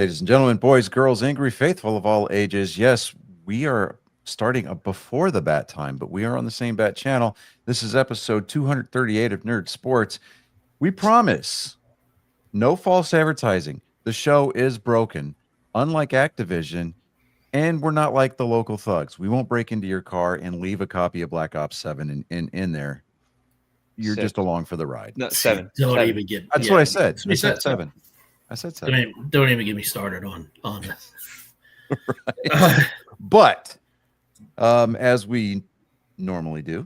Ladies and gentlemen, boys, girls, angry, faithful of all ages. Yes, we are starting a before the bat time, but we are on the same bat channel. This is episode 238 of Nerd Sports. We promise no false advertising. The show is broken, unlike Activision, and we're not like the local thugs. We won't break into your car and leave a copy of Black Ops 7 in there. You're just along for the ride. No, 7. Don't 7. even get. That's what I said. I said 7. I said 7. Don't even get me started on this. Right. But as we normally do,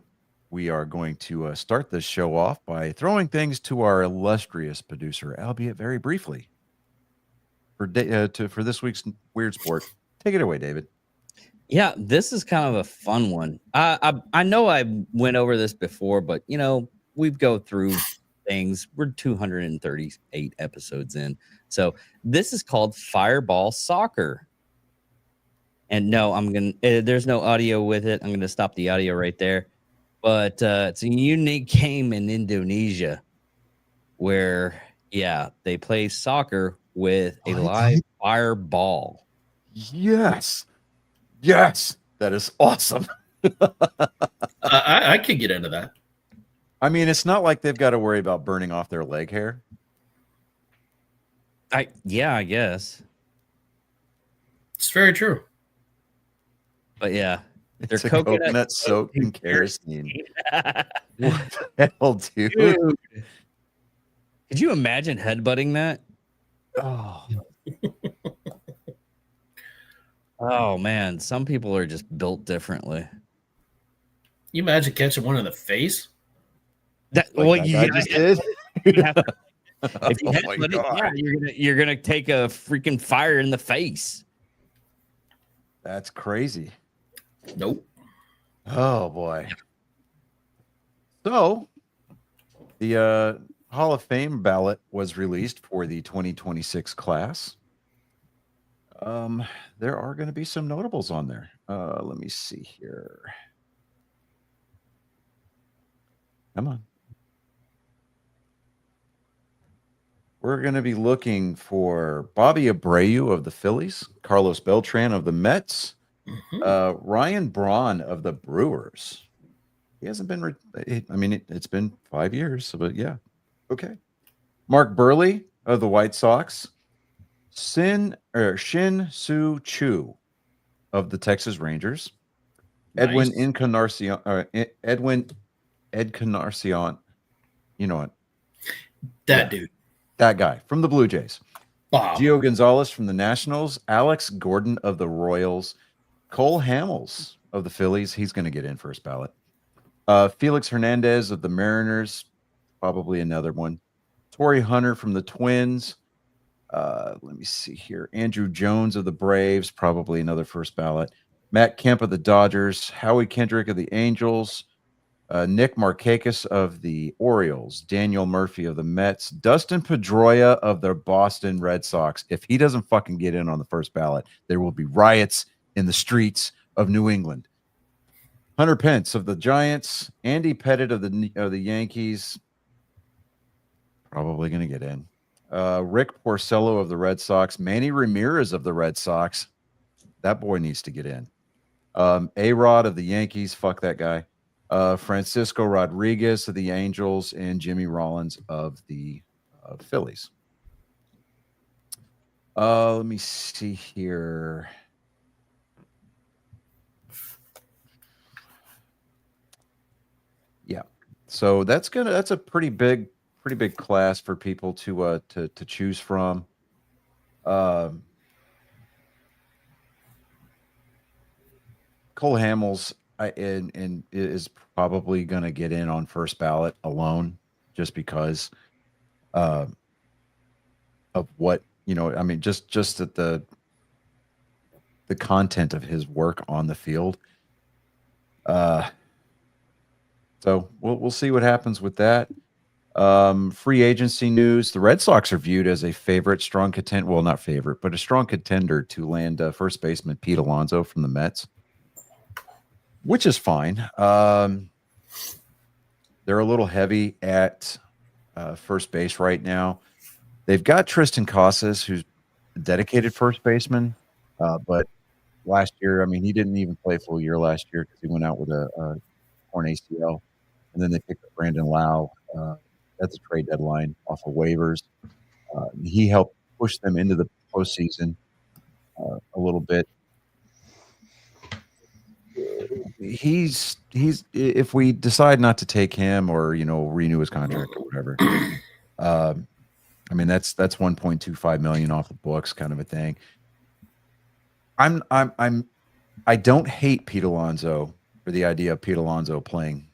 we are going to start this show off by throwing things to our illustrious producer, albeit very briefly, for this week's Weird Sport. Take it away, David. Yeah, this is kind of a fun one. I know I went over this before, but we go through things. We're 238 episodes in, so this is called Fireball Soccer. And no, there's no audio with it. I'm gonna stop the audio right there. But it's a unique game in Indonesia where, they play soccer with a live fireball. Yes, that is awesome. I could get into that. I mean, it's not like they've got to worry about burning off their leg hair. I guess. It's very true. But yeah, it's a coconut soaked in kerosene. What the hell, dude? Could you imagine headbutting that? Oh man, some people are just built differently. You imagine catching one in the face? Just did. If you headbutt it, you're gonna take a freaking fire in the face. That's crazy. Nope. Oh boy. So the Hall of Fame ballot was released for the 2026 class. There are going to be some notables on there. Let me see here. Come on. We're going to be looking for Bobby Abreu of the Phillies, Carlos Beltran of the Mets, Ryan Braun of the Brewers. He hasn't been. It's been 5 years, but yeah, okay. Mark Burley of the White Sox, Shin Soo Choo of the Texas Rangers, nice. Edwin Encarnacion. You know what? Dude. That guy from the Blue Jays. Wow. Gio Gonzalez from the Nationals, Alex Gordon of the Royals, Cole Hamels of the Phillies. He's going to get in first ballot. Felix Hernandez of the Mariners, probably another one. Torrey Hunter from the Twins. Let me see here. Andrew Jones of the Braves, probably another first ballot. Matt Kemp of the Dodgers. Howie Kendrick of the Angels. Nick Markakis of the Orioles. Daniel Murphy of the Mets. Dustin Pedroia of the Boston Red Sox. If he doesn't fucking get in on the first ballot, there will be riots in the streets of New England. Hunter Pence of the Giants. Andy Pettit of the Yankees. Probably going to get in. Rick Porcello of the Red Sox. Manny Ramirez of the Red Sox. That boy needs to get in. A-Rod of the Yankees. Fuck that guy. Francisco Rodriguez of the Angels, and Jimmy Rollins of the Phillies. Let me see here. Yeah, so that's a pretty big class for people to choose from. Cole Hamels and is probably going to get in on first ballot alone, just because of what just that the content of his work on the field. So we'll see what happens with that. Free agency news: the Red Sox are viewed as a strong contender. Well, not favorite, but a strong contender to land first baseman Pete Alonso from the Mets. Which is fine. They're a little heavy at first base right now. They've got Tristan Casas, who's dedicated first baseman, but last year, I mean, he didn't even play a full year last year because he went out with a torn ACL, and then they picked up Brandon Lau at the trade deadline off of waivers. He helped push them into the postseason a little bit. He's if we decide not to take him or renew his contract or whatever, I mean that's 1.25 million off the books, kind of a thing. I don't hate Pete Alonso for the idea of Pete Alonso playing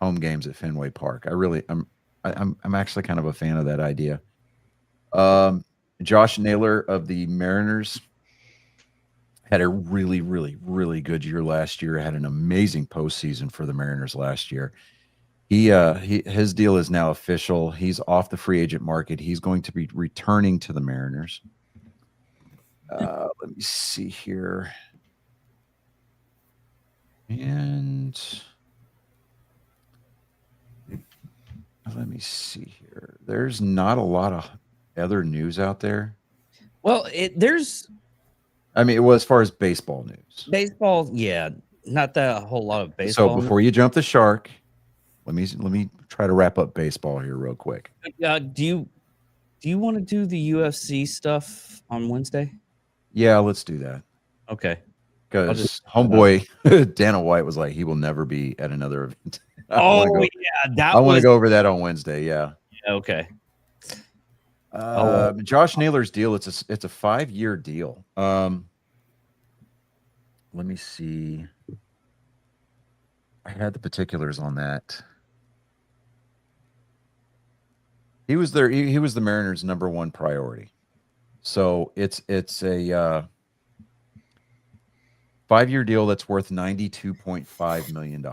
home games at Fenway Park. I'm actually kind of a fan of that idea. Josh Naylor of the Mariners had a really, really, really good year last year. Had an amazing postseason for the Mariners last year. His deal is now official. He's off the free agent market. He's going to be returning to the Mariners. Let me see here. And let me see here. There's not a lot of other news out there. Well, there's. I mean, as far as baseball news. Baseball, yeah, not that a whole lot of baseball. So before you jump the shark, let me try to wrap up baseball here real quick. Do you want to do the UFC stuff on Wednesday? Yeah, let's do that. Okay. Because homeboy Dana White was like, he will never be at another event. I want to go over that on Wednesday. Yeah. Okay. Josh Naylor's deal. It's a 5-year deal. Let me see. I had the particulars on that. He was there. He was the Mariners' #1 priority. So it's a 5-year deal that's worth $92.5 million.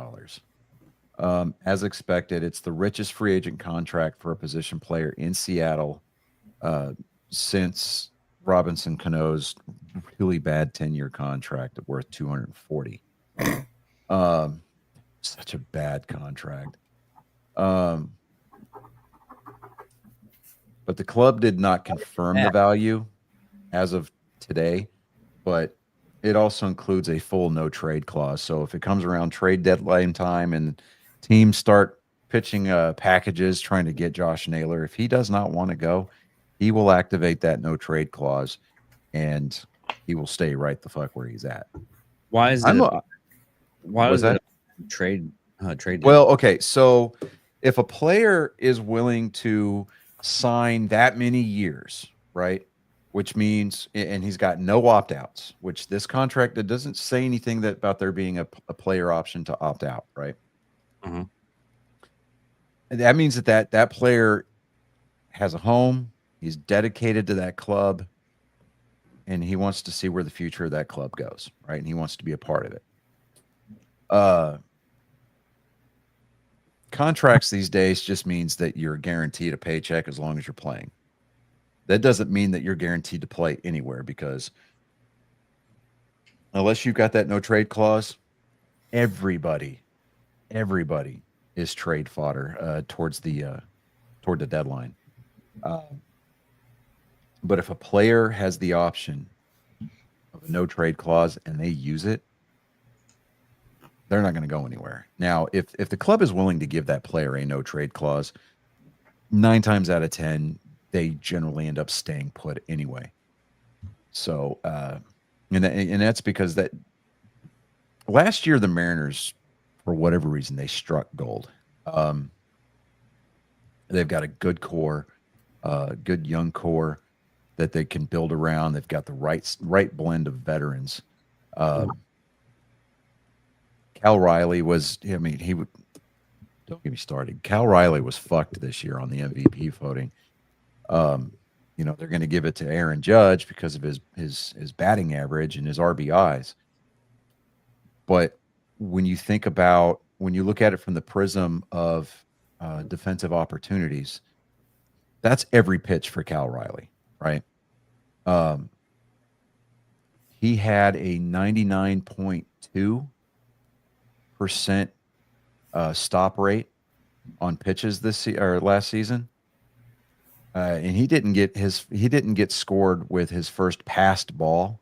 As expected, it's the richest free agent contract for a position player in Seattle since Robinson Cano's really bad 10-year contract worth $240. Such a bad contract. But the club did not confirm the value as of today, but it also includes a full no trade clause. So if it comes around trade deadline time and teams start pitching packages trying to get Josh Naylor, if he does not want to go, he will activate that no trade clause and he will stay right the fuck where he's at. Why is it? Why is that trade? Well, okay. So if a player is willing to sign that many years, right? Which means, and he's got no opt-outs, which this contract, it doesn't say anything about there being a player option to opt out, right? Mm-hmm. And that means that player has a home, he's dedicated to that club, and he wants to see where the future of that club goes, right? And he wants to be a part of it. Contracts these days just means that you're guaranteed a paycheck as long as you're playing. That doesn't mean that you're guaranteed to play anywhere, because unless you've got that no trade clause, everybody is trade fodder toward the deadline. But if a player has the option of a no trade clause and they use it, they're not going to go anywhere. Now, if the club is willing to give that player a no trade clause, 9 times out of 10, they generally end up staying put anyway. So, and that's because that last year the Mariners, for whatever reason, they struck gold. They've got a good core, good young core that they can build around. They've got the right blend of veterans. Cal Riley was, I mean, don't get me started. Cal Riley was fucked this year on the MVP voting. They're going to give it to Aaron Judge because of his batting average and his RBIs. But when you look at it from the prism of defensive opportunities, that's every pitch for Cal Riley, right? He had a 99.2% stop rate on pitches last season. and he didn't get scored with his first pass ball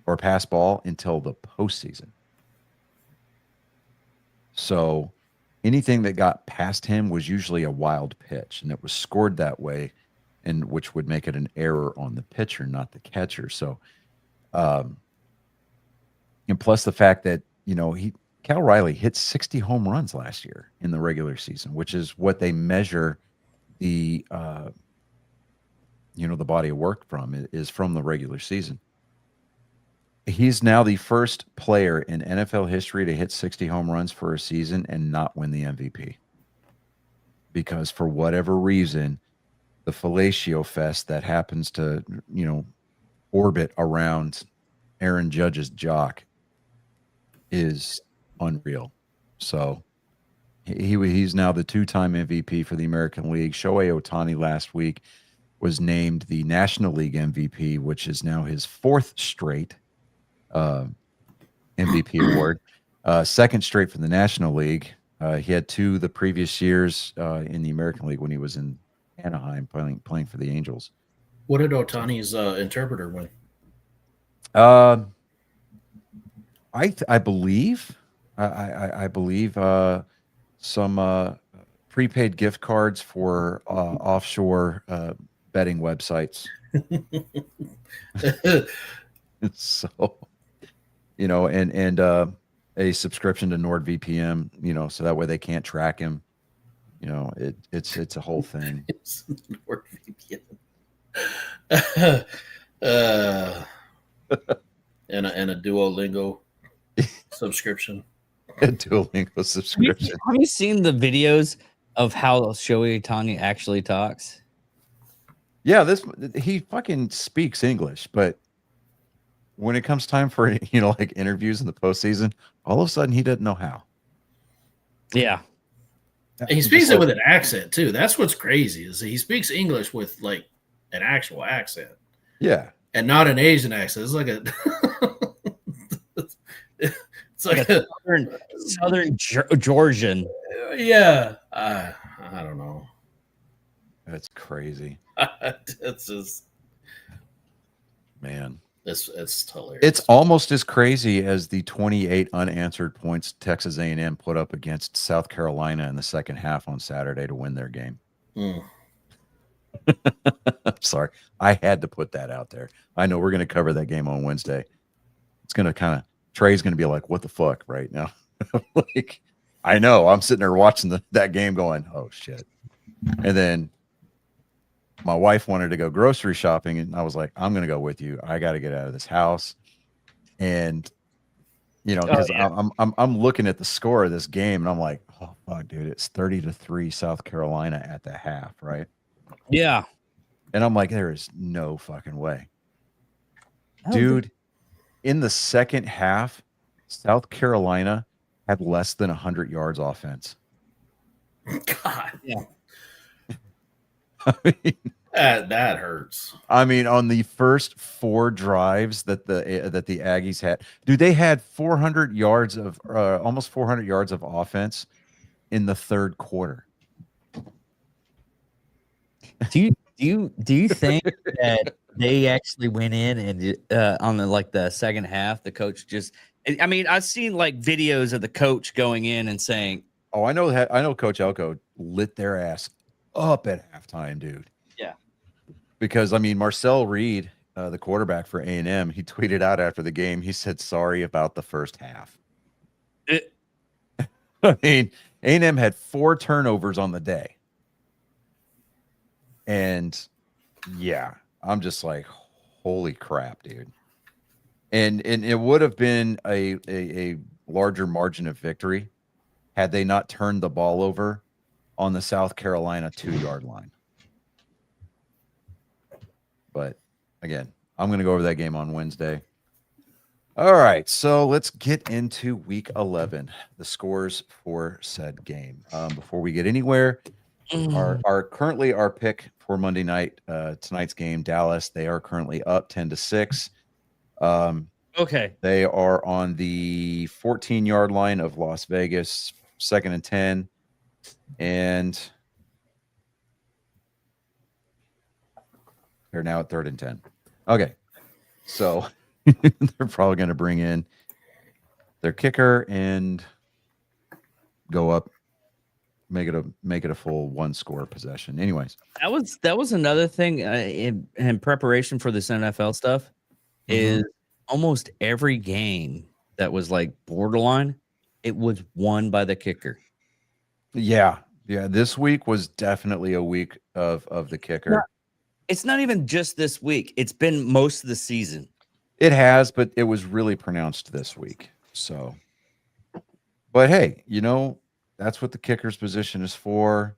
until the postseason. So anything that got past him was usually a wild pitch, and it was scored that way, and which would make it an error on the pitcher, not the catcher. So, and plus the fact that Cal Riley hit 60 home runs last year in the regular season, which is what they measure the the body of work from, is from the regular season. He's now the first player in NFL history to hit 60 home runs for a season and not win the MVP. Because for whatever reason, the fellatio fest that happens to, orbit around Aaron Judge's jock is unreal. So he's now the two-time MVP for the American League. Shohei Ohtani last week was named the National League MVP, which is now his fourth straight MVP award. Second straight for the National League. He had two the previous years in the American League when he was in Anaheim playing for the Angels. What did Otani's interpreter win? I believe some prepaid gift cards for offshore betting websites. So, and a subscription to NordVPN, so that way they can't track him. It's a whole thing. It's NordVPN. And a Duolingo subscription. A Duolingo subscription. Have you seen the videos of how Shohei Ohtani actually talks? Yeah, he fucking speaks English, but when it comes time for like interviews in the postseason, all of a sudden he doesn't know how. Yeah, he speaks it with an accent too. That's what's crazy, is he speaks English with like an actual accent. Yeah, and not an Asian accent. It's like a it's like a southern Georgian. Yeah, I don't know. That's crazy. It's just, man. It's hilarious. It's almost as crazy as the 28 unanswered points Texas A&M put up against South Carolina in the second half on Saturday to win their game. I'm sorry. I had to put that out there. I know we're going to cover that game on Wednesday. It's going to Trey's going to be like, what the fuck right now? Like, I know. I'm sitting there watching that game going, oh, shit. And then my wife wanted to go grocery shopping, and I was like, I'm going to go with you. I got to get out of this house. And, because I'm looking at the score of this game, and I'm like, oh, fuck, dude, it's 30-3 South Carolina at the half, right? Yeah. And I'm like, there is no fucking way. Dude, in the second half, South Carolina had less than 100 yards offense. God. Yeah. I mean, that hurts. I mean, on the first 4 drives that the Aggies had, dude, they had 400 yards of almost 400 yards of offense in the third quarter. Do you think that they actually went in and on the second half, the coach just? I mean, I've seen like videos of the coach going in and saying, "Oh, I know Coach Elko lit their ass up at halftime, dude." Yeah, because I mean, Marcel Reed, the quarterback for A&M, he tweeted out after the game. He said, "Sorry about the first half." I mean, A&M had 4 turnovers on the day, and yeah, I'm just like, holy crap, dude. And it would have been a larger margin of victory had they not turned the ball over on the South Carolina 2-yard line. But again, I'm going to go over that game on Wednesday. All right, so let's get into week 11, the scores for said game. Before we get anywhere, our pick for Monday night, tonight's game, Dallas, they are currently up 10-6. Okay. They are on the 14-yard line of Las Vegas, 2nd and 10. And They're now at 3rd and 10. Okay. So they're probably going to bring in their kicker and go up, make it a full 1-score possession. Anyways, that was another thing in preparation for this NFL stuff is almost every game that was like borderline, it was won by the kicker. Yeah. This week was definitely a week of the kicker. It's not even just this week. It's been most of the season. It has, but it was really pronounced this week. So, but hey, that's what the kicker's position is for.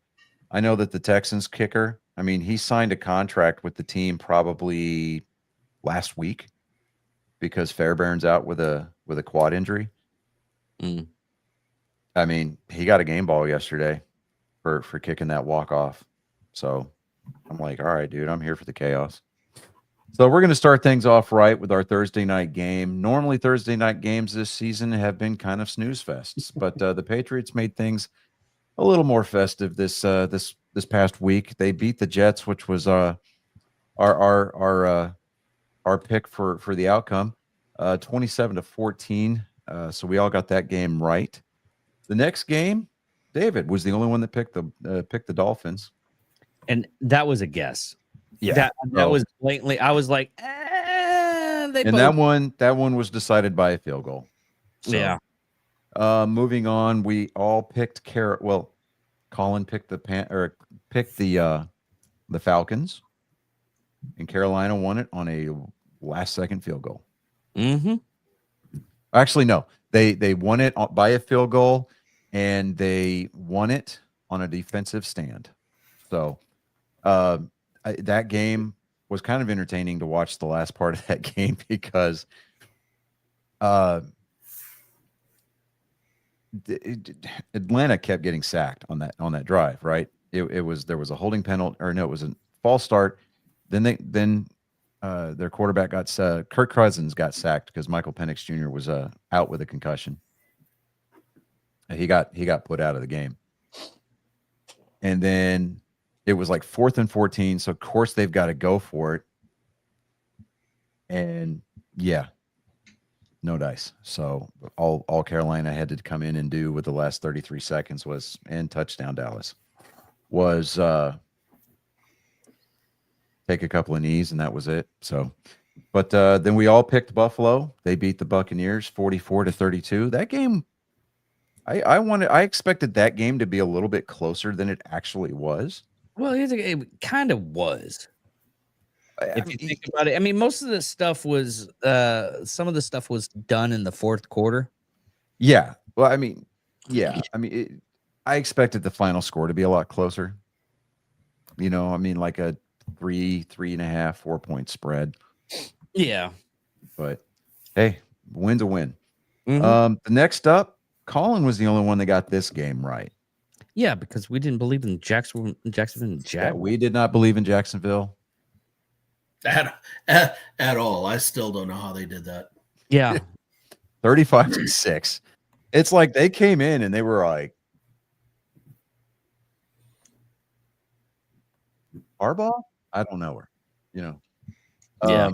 I know that the Texans kicker, I mean, he signed a contract with the team probably last week because Fairbairn's out with a quad injury. Mm. I mean, he got a game ball yesterday for kicking that walk off. So I'm like, all right, dude, I'm here for the chaos. So we're going to start things off right with our Thursday night game. Normally, Thursday night games this season have been kind of snooze fests, but the Patriots made things a little more festive this past week. They beat the Jets, which was our pick for the outcome, 27-14. So we all got that game right. The next game, David was the only one that picked the Dolphins, and that was a guess. Yeah, that was blatantly. I was like, that one was decided by a field goal. So, yeah. Moving on, we all picked Colin picked the Falcons, and Carolina won it on a last-second field goal. Mm-hmm. Actually, no, they won it by a field goal, and they won it on a defensive stand. So, that game was kind of entertaining to watch the last part of that game because Atlanta kept getting sacked on that drive, right? There was a holding penalty, or no, it was a false start. Then their quarterback Kirk Cousins got sacked because Michael Penix Jr. was out with a concussion. He got put out of the game, and then it was like 4th and 14. So of course they've got to go for it, and yeah, no dice. So all Carolina had to come in and do with the last 33 seconds was, and touchdown Dallas, was take a couple of knees, and that was it. So, but then we all picked Buffalo. They beat the Buccaneers 44-32. That game, I expected that game to be a little bit closer than it actually was. Well, it kind of was. If you think about it, I mean, most of the stuff was some of the stuff was done in the fourth quarter. Yeah. Well, I mean, I expected the final score to be a lot closer. I mean, like a 3.5, 4 point spread. Yeah. But hey, win's a win. Mm-hmm. The next up, Colin was the only one that got this game right. Yeah, because we didn't believe in Jacksonville and Jaguars. Yeah, we did not believe in Jacksonville at all. I still don't know how they did that. Yeah. 35-6. It's like they came in and they were like, Harbaugh? I don't know her. Yeah. I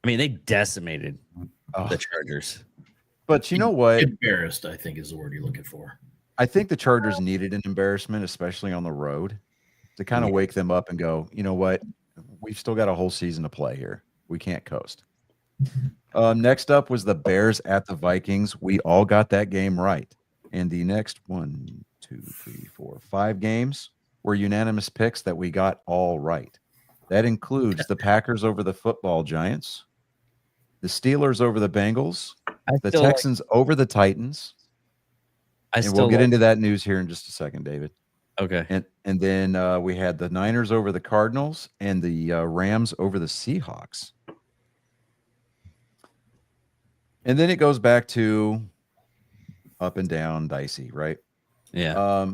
mean, they decimated the Chargers. But you know what? Embarrassed, I think, is the word you're looking for. I think the Chargers needed an embarrassment, especially on the road, to kind of wake them up and go, you know what? We've still got a whole season to play here. We can't coast. Next up was the Bears at the Vikings. We all got that game right. And the next 1, 2, 3, 4, 5 games were unanimous picks that we got all right. That includes the Packers over the football Giants, the Steelers over the Bengals, the Texans over the Titans. And we'll get into that news here in just a second, David. Okay. And then we had the Niners over the Cardinals and the Rams over the Seahawks. And then it goes back to up and down, dicey, right? Yeah.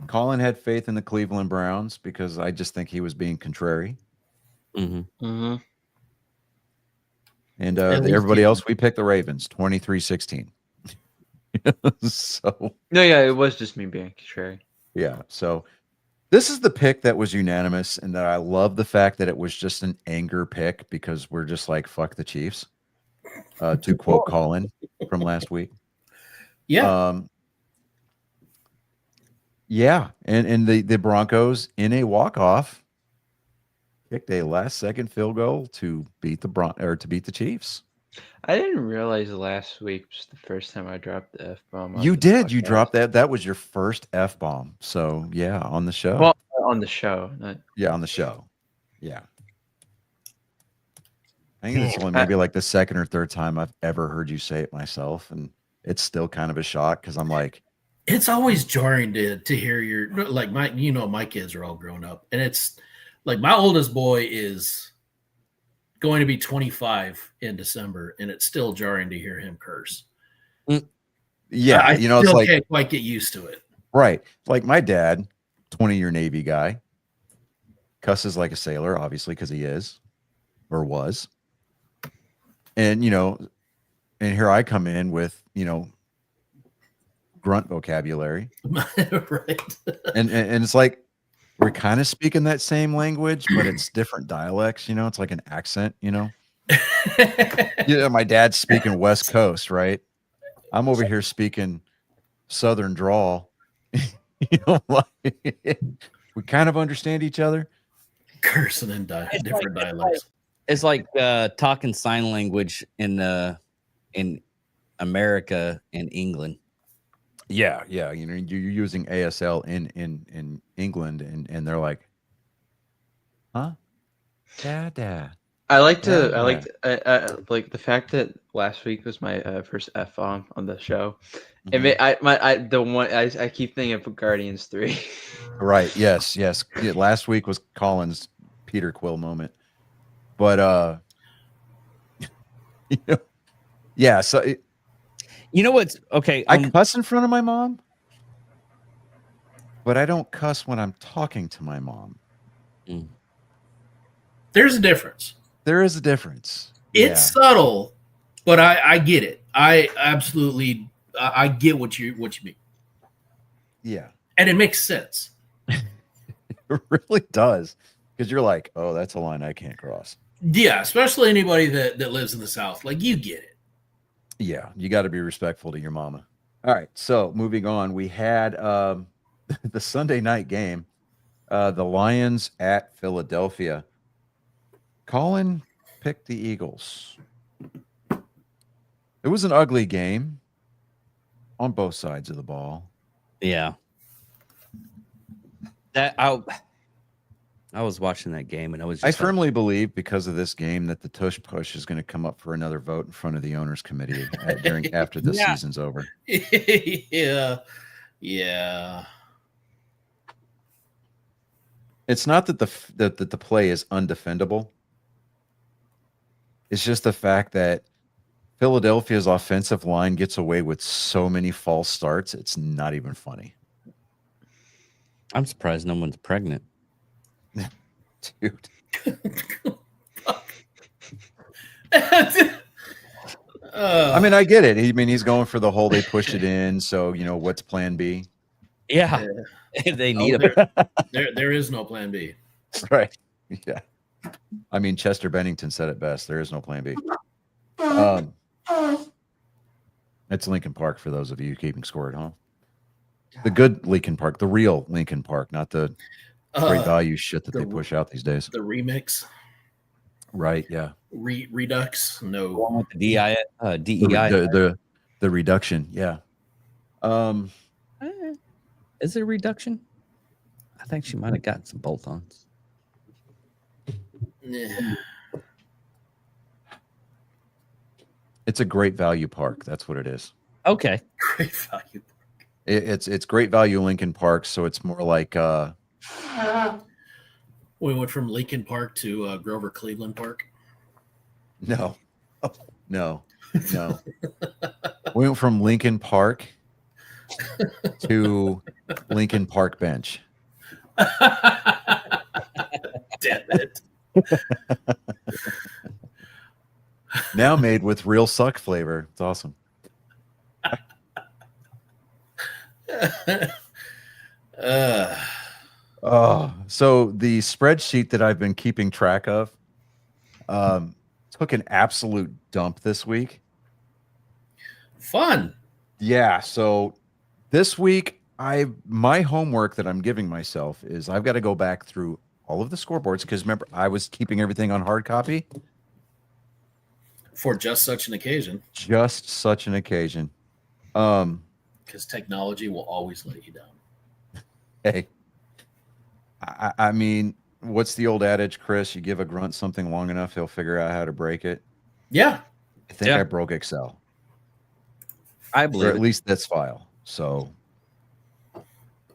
Colin had faith in the Cleveland Browns because I just think he was being contrary. Mm-hmm. Mm-hmm. And everybody else, we picked the Ravens, 23-16. So no, yeah, it was just me being contrary. Yeah. So This is the pick that was unanimous, and that I love the fact that it was just an anger pick because we're just like, fuck the Chiefs. To quote Colin from last week. Yeah. Yeah, and the Broncos in a walk-off kicked a last-second field goal to beat the Chiefs. I didn't realize last week was the first time I dropped the F-bomb. You did. You dropped that. That was your first F-bomb. So, yeah, on the show. Well, on the show. Yeah, on the show. Yeah. I think it's only maybe like the second or third time I've ever heard you say it myself. And it's still kind of a shock because I'm like, it's always jarring to hear your, like, my kids are all grown up, and it's like my oldest boy is going to be 25 in December, and it's still jarring to hear him curse. yeah, I it's still like, can't quite get used to it. right. Like my dad, 20-year Navy guy, cusses like a sailor, obviously, because he is or was. And, and here I come in with, grunt vocabulary. Right. And it's like, we're kind of speaking that same language, but it's different dialects, it's like an accent, my dad's speaking West Coast, right? I'm over here speaking Southern drawl. We kind of understand each other. Cursing in different dialects. It's like talking sign language in America and England. Yeah, you're using ASL in England, and they're like, huh? Dad. I like the fact that last week was my first F-bomb on the show. Mhm. I keep thinking of Guardians 3. Right. Yes. Yeah, last week was Colin's Peter Quill moment, but yeah. So What's okay? I cuss in front of my mom, but I don't cuss when I'm talking to my mom. There's a difference. There is a difference. It's subtle, but I get it. I absolutely I get what you mean. Yeah. And it makes sense. It really does. Because you're like, oh, that's a line I can't cross. Yeah, especially anybody that lives in the South. Like, you get it. Yeah, you got to be respectful to your mama. All right, so moving on, we had the Sunday night game, the Lions at Philadelphia. Colin picked the Eagles. It was an ugly game on both sides of the ball. Yeah. I was watching that game, and I firmly believe because of this game that the tush push is going to come up for another vote in front of the owners committee after the season's over. Yeah. It's not that the play is undefendable. It's just the fact that Philadelphia's offensive line gets away with so many false starts. It's not even funny. I'm surprised no one's pregnant. Dude. I mean, I get it. He's going for the whole they push it in. So, what's plan B? Yeah. They need it. There is no plan B. Right. Yeah. I mean, Chester Bennington said it best. There is no plan B. It's Lincoln Park for those of you keeping score at home. The good Lincoln Park, the real Lincoln Park, not the great value shit that they push out these days. The remix. Right, yeah. Redux. No. With the DEI. The reduction, yeah. Is it a reduction? I think she might have gotten some bolt-ons. Yeah. It's a great value park. That's what it is. Okay. Great value. It's great value Lincoln Park, so it's more like we went from Lincoln Park to Grover Cleveland Park. No. We went from Lincoln Park to Lincoln Park Bench. Damn it. Now made with real suck flavor. It's awesome. So the spreadsheet that I've been keeping track of took an absolute dump this week. Fun. Yeah. So this week, my homework that I'm giving myself is I've got to go back through all of the scoreboards because remember I was keeping everything on hard copy. For just such an occasion. Just such an occasion. Because technology will always let you down. Hey, I mean, what's the old adage, Chris? You give a grunt something long enough, he'll figure out how to break it. Yeah. I think Yeah. I broke Excel, I or believe at it. least this file. So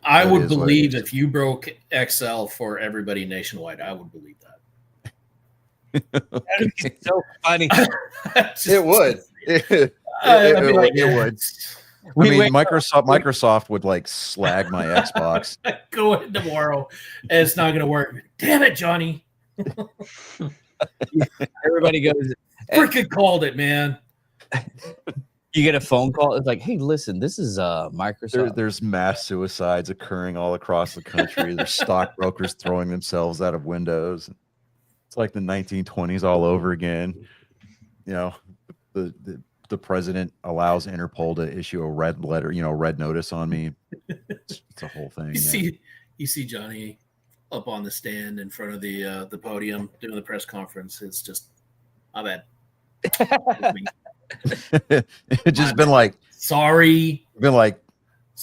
I That would is what it believe is. if you broke Excel for everybody nationwide, I would believe that. That'd be so funny. it would. I'd be like, it would. I We mean, wake Microsoft would like slag my Xbox. Go in tomorrow, and it's not going to work. Damn it, Johnny! Everybody goes. Freaking called it, man. You get a phone call. It's like, hey, listen, this is Microsoft. There's mass suicides occurring all across the country. There's stockbrokers throwing themselves out of windows. It's like the 1920s all over again. You know, the president allows Interpol to issue a red letter, red notice on me. It's a whole thing. You see Johnny up on the stand in front of the podium doing the press conference. It's just, my bad. It's just been like, Sorry.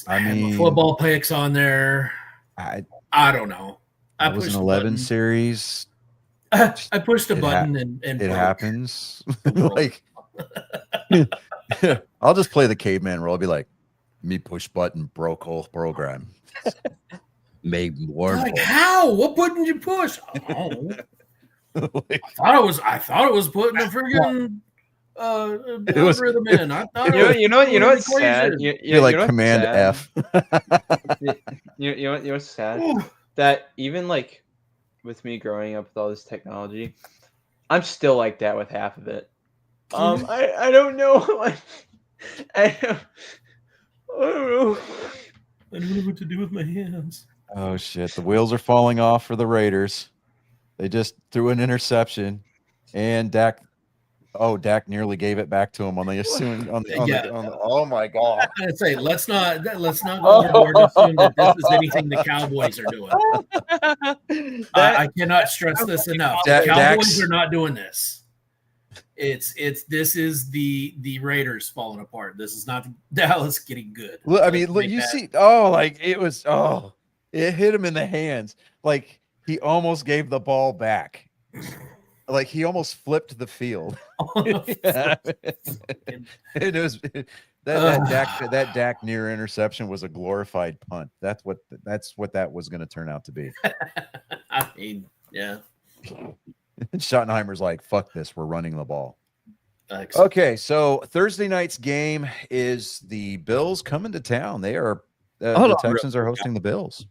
I mean, football picks on there. I I don't know. it was pushed an a 11 button. series. I pushed a It button and It broke. happens. Broke. Like, I'll just play the caveman role. I'll be like, me push button, broke whole program. Made I'm more. like, how? What button did you push? Oh, Like, I thought it was putting a freaking It was- algorithm in. I thought You know doing what's sad? equations. you're like know what's Command sad? F. You know what's sad? Ooh. That even like with me growing up with all this technology, I'm still like that with half of it. I don't know. I don't know. I don't know what to do with my hands. Oh shit! The wheels are falling off for the Raiders. They just threw an interception, and Dak nearly gave it back to him on the oh my god! I'd say let's not go overboard and assume that this is anything the Cowboys are doing. I cannot stress this enough. The Cowboys Dak's- are not doing this. This is the Raiders falling apart. This is not Dallas getting good. Look, I mean, Let's look, make you that- see, it hit him in the hands. Like he almost gave the ball back. Like he almost flipped the field. Yeah. It was that Dak near interception was a glorified punt. That's what that was going to turn out to be. I mean, yeah. And Schottenheimer's like, "Fuck this, we're running the ball." Excellent. Okay, so Thursday night's game is the Bills coming to town. They are Hold the on, Texans are hosting the Bills.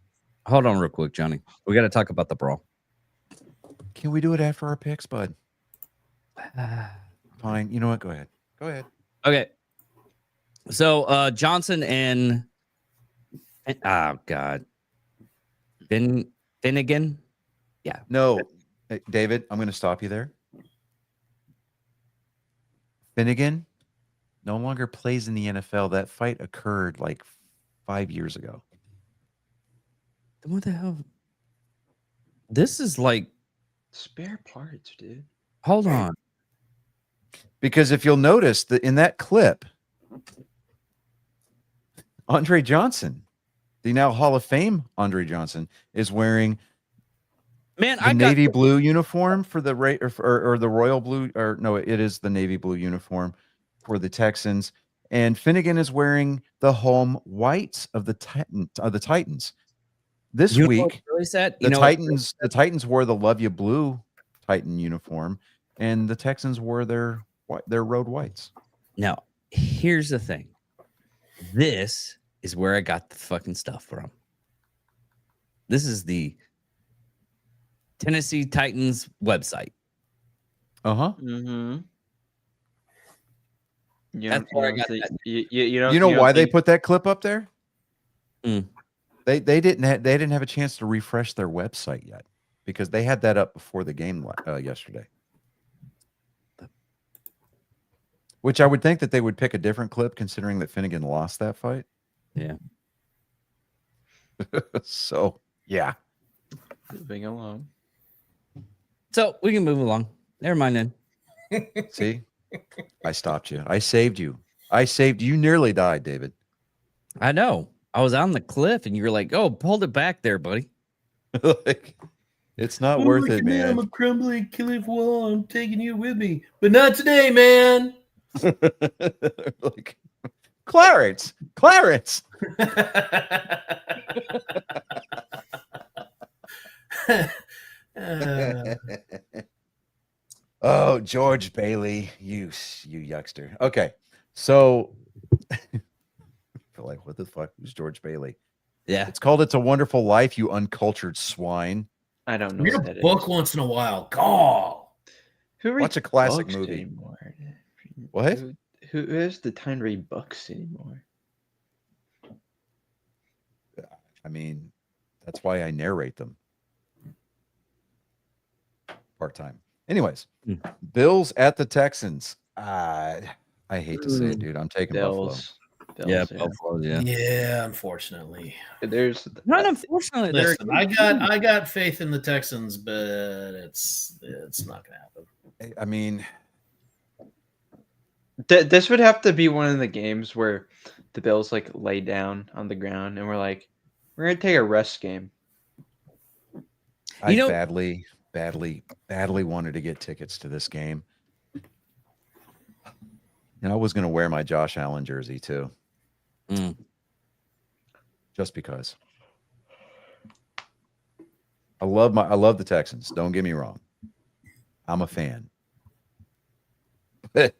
Hold on, real quick, Johnny. We got to talk about the brawl. Can we do it after our picks, bud? Fine. You know what? Go ahead. Okay. So Johnson and oh god, Finnegan. No, hey, David, I'm going to stop you there. Finnegan no longer plays in the NFL. That fight occurred like 5 years ago. What the hell? This is like. Spare parts, dude. Hold on. Because if you'll notice that in that clip, Andre Johnson, the now Hall of Fame Andre Johnson, is wearing Man, the navy blue uniform for the or the royal blue, or no, it is the navy blue uniform for the Texans, and Finnegan is wearing the home whites of the Titans. This You know what's week, really sad? the Titans wore the Love You Blue Titan uniform, and the Texans wore their road whites. Now, here's the thing. This is where I got the fucking stuff from. This is the Tennessee Titans website. Uh-huh. Mm-hmm. That's where I got that. You You know why they think- put that clip up there? Mm. They didn't have a chance to refresh their website yet because they had that up before the game yesterday. Which I would think that they would pick a different clip considering that Finnegan lost that fight. Yeah. So yeah. Moving along. So we can move along. Never mind then. See, I stopped you. I saved you. You. Nearly died, David. I know. I was on the cliff and you were like, oh, hold it back there, buddy. Like, it's not worth it, man. I'm a crumbling cliff wall. I'm taking you with me, but not today, man. Like, Clarence. Oh, George Bailey, you yuckster. Okay, so I feel like, what the fuck? Who's George Bailey? Yeah. It's called "It's a Wonderful Life," you uncultured swine. I don't know Read what a that book is. once in a while. Call. Who reads Watch a classic books movie. anymore? What? Who has the time to read books anymore? I mean, that's why I narrate them part time. Anyways, Bills at the Texans. I hate to say it, dude. I'm taking Buffalo. Bills. Yeah, yeah. Buffalo, yeah. Yeah, unfortunately. There's Not unfortunately. They're Listen, I got faith in the Texans, but it's not gonna happen. I mean, this would have to be one of the games where the Bills like lay down on the ground and we're like, we're gonna take a rest game. I You know- badly wanted to get tickets to this game. And I was going to wear my Josh Allen jersey too. Mm. Just because. I love the Texans. Don't get me wrong. I'm a fan. But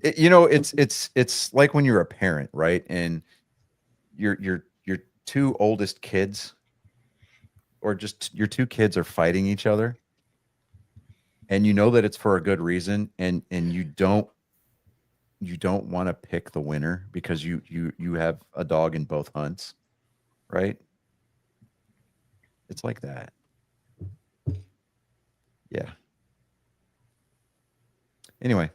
it's like when you're a parent, right? And your two oldest kids or just your two kids are fighting each other. And you know that it's for a good reason and you don't want to pick the winner because you have a dog in both hunts, right? It's like that. Yeah. Anyway,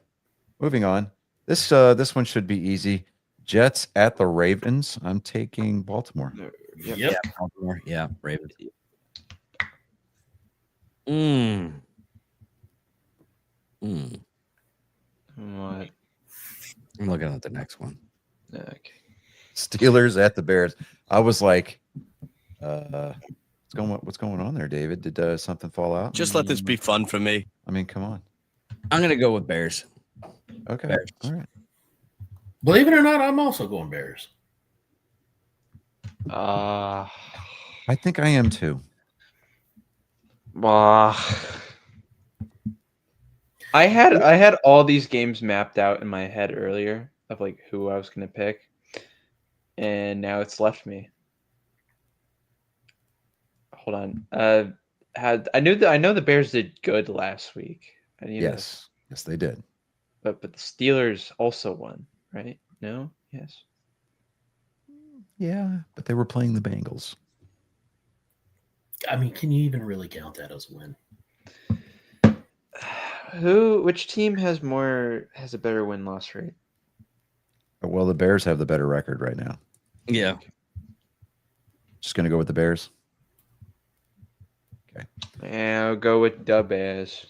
moving on. This one should be easy. Jets at the Ravens. I'm taking Baltimore. Yep. Yep. Yeah, Baltimore. Yeah, Ravens. Mm. Mm. What? I'm looking at the next one. Okay. Steelers at the Bears. I was like, what's going on there, David? Did something fall out? Just let this be fun for me. I mean, come on. I'm gonna go with Bears. Okay. Bears. All right. Believe it or not, I'm also going Bears. I think I am too. I had all these games mapped out in my head earlier of like who I was gonna pick, and now it's left me. Hold on. I know the Bears did good last week. I knew this, Yes, they did. but the Steelers also won, right? No. Yes. Yeah, but they were playing the Bengals. I mean, can you even really count that as a win? Which team has a better win-loss rate? Well, the Bears have the better record right now. Yeah. Just gonna go with the Bears. Okay. Yeah, I'll go with the Bears.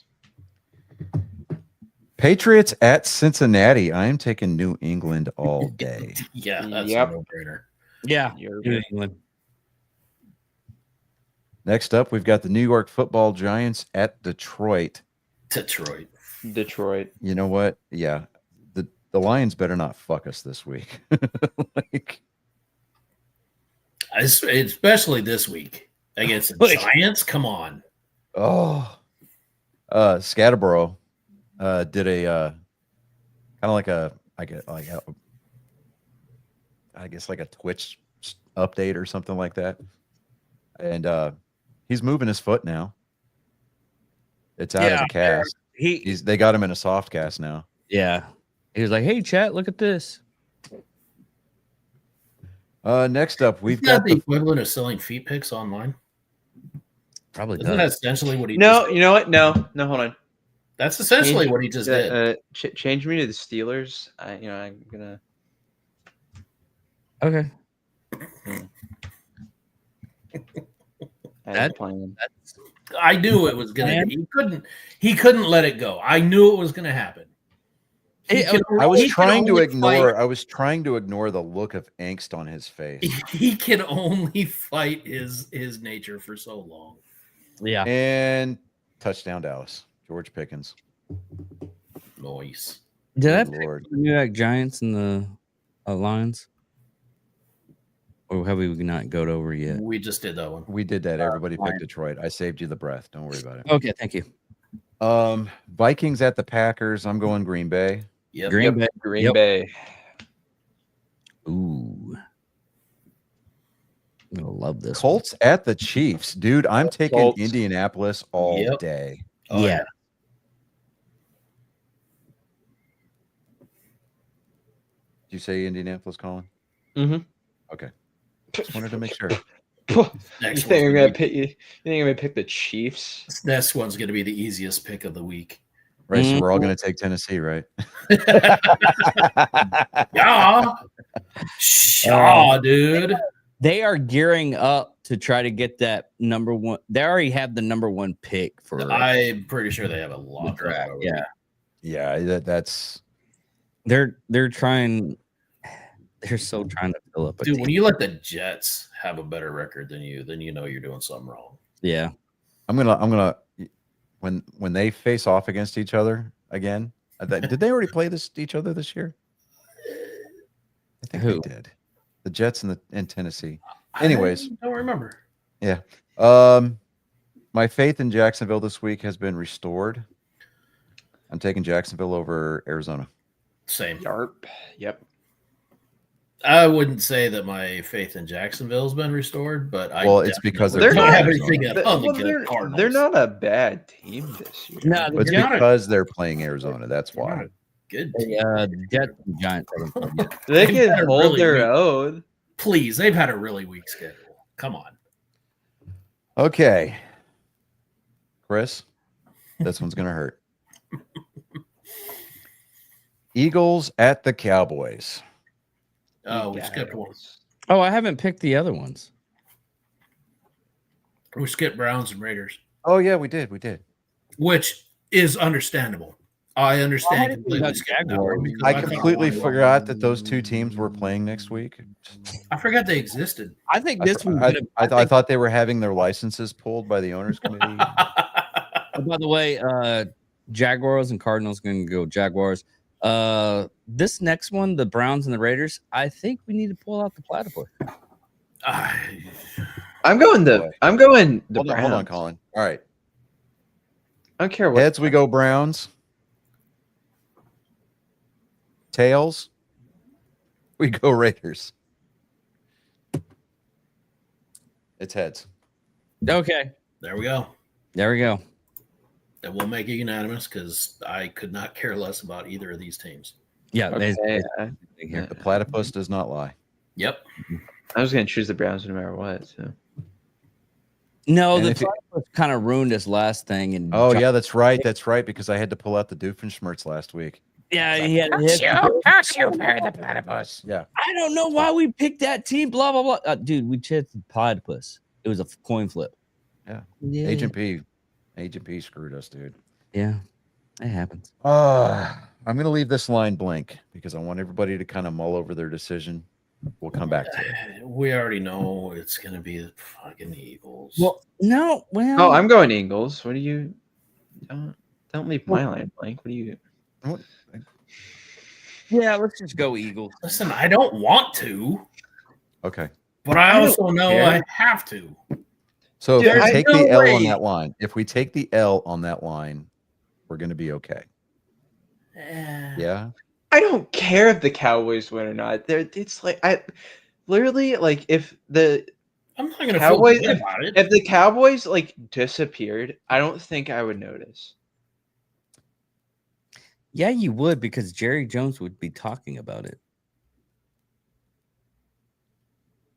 Patriots at Cincinnati. I am taking New England all day. Yeah, that's Yep. a no-brainer. Yeah. You're New right. England. Next up, we've got the New York Football Giants at Detroit. Detroit. Detroit. You know what? Yeah, the Lions better not fuck us this week. Like, Especially this week against the Like- Giants. Come on. Scatterborough did a kind of like I guess like a Twitch update or something like that, and he's moving his foot now. It's out of the cast. They got him in a soft cast now. Yeah. He was like, hey, chat, look at this. Next up, we've Isn't that got the the equivalent of selling feet pics online? Probably Isn't that does. essentially what he No, just you know what? No, hold on. That's essentially what he just did. Change me to the Steelers. I'm gonna. Okay. I That- playing them. I knew it was gonna. Man. He couldn't let it go. I knew it was gonna happen. I was he can trying to only ignore. fight- I was trying to ignore the look of angst on his face. He can only fight his nature for so long. Yeah. And touchdown, Dallas. George Pickens. Noise. Did I Good pick Lord. the New York Giants and the Lions? Or have we not got over yet? We just did that one. We did that. Everybody fine. picked Detroit. I saved you the breath. Don't worry about it. Okay, thank you. Vikings at the Packers. I'm going Green Bay. Yep. Green Bay. Green Yep. Bay. Ooh. I'm gonna love this. Colts at the Chiefs. Dude, I'm taking Colts. Indianapolis all Yep. day. Oh, Yeah. Did you say Indianapolis, Colin? Mm-hmm. Okay. Just wanted to make sure. You Next think I'm one's gonna be- pick you? You think I'm gonna pick the Chiefs? Next one's going to be the easiest pick of the week. Right. So we're all going to take Tennessee, right? Yeah. Shaw, dude. They are gearing up to try to get that number one. They already have the number one pick for I'm pretty sure they have a lot. draft. Yeah. Yeah, that's They're trying. They're so trying to fill up a Dude, team. when you let the Jets have a better record than you, then you know you're doing something wrong. Yeah. I'm gonna when they face off against each other again. Did they already play each other this year? I think Who? they did. The Jets and Tennessee. Anyways. I don't remember. My faith in Jacksonville this week has been restored. I'm taking Jacksonville over Arizona. Same. Yarp. Yep. I wouldn't say that my faith in Jacksonville has been restored, but It's because They're don't not- have anything on the Well, Cardinals. they're not a bad team this year. No, But it's They're not a- because they're playing Arizona. That's They're not why. a good The team. Jets and Giants haven't played yet. They They've can had a hold really their weak- own. Please, they've had a really weak schedule. Come on. Okay. Chris, this one's gonna hurt. Eagles at the Cowboys. Oh, You we skipped guys. one. Oh, I haven't picked the other ones. We skipped Browns and Raiders, Oh yeah, we did. We did. which is understandable. I understand didn't completely. think skipping that Jaguars. one because I thought completely one- forgot that those two teams were playing next week. I forgot they existed. I think this one's I, gonna. I thought they were having their licenses pulled by the owners committee. By the way, Jaguars and Cardinals going to go Jaguars. This next one, the Browns and the Raiders. I think we need to pull out the platypus. I'm going the Hold Browns. on, Colin. All right. I don't care what. Heads, we go Browns. Tails, we go Raiders. It's heads. Okay, There we go. there we go. And we'll make it unanimous because I could not care less about either of these teams. Yeah, Okay, big here. The platypus does not lie. Yep. I was gonna choose the Browns no matter what. So No, And the if it- platypus kind of ruined this last thing. And Oh yeah, that's right. That's right. Because I had to pull out the Doofenshmirtz last week. yeah, he had a hit. the platypus. Yeah. I don't know why we picked that team. Blah blah blah. Dude, we chose the platypus. It was a coin flip. Yeah. Yeah. Agent P screwed us, dude. Yeah, it happens. I'm gonna leave this line blank because I want everybody to kind of mull over their decision. We'll come back to it. We already know it's going to be the fucking Eagles. Well, no. Well, oh, I'm going Eagles. What do you? Don't leave my line blank. What do you? yeah. Let's just go Eagles. Listen, I don't want to, Okay. but I I don't also know care. I have to. So Dude, if we I take no the L way. on that line, we're gonna be okay. Yeah. I don't care if the Cowboys win or not. It's like I literally like if the I'm not going to feel Cowboys- good about it. if the Cowboys like disappeared, I don't think I would notice. Yeah, you would because Jerry Jones would be talking about it.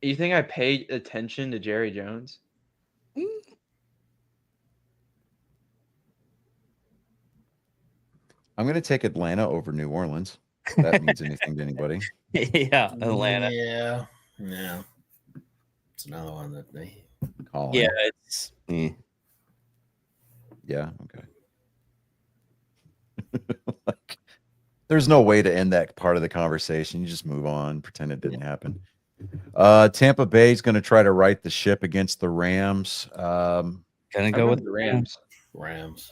You think I paid attention to Jerry Jones? I'm going to take Atlanta over New Orleans. If that means anything to anybody. Yeah, Atlanta. Yeah. Yeah. It's another one that they. Colin. Yeah, it's Yeah. Okay. Like, there's no way to end that part of the conversation. You just move on, pretend it didn't happen. Tampa Bay is going to try to right the ship against the Rams. gonna I go went with the Rams. Rams.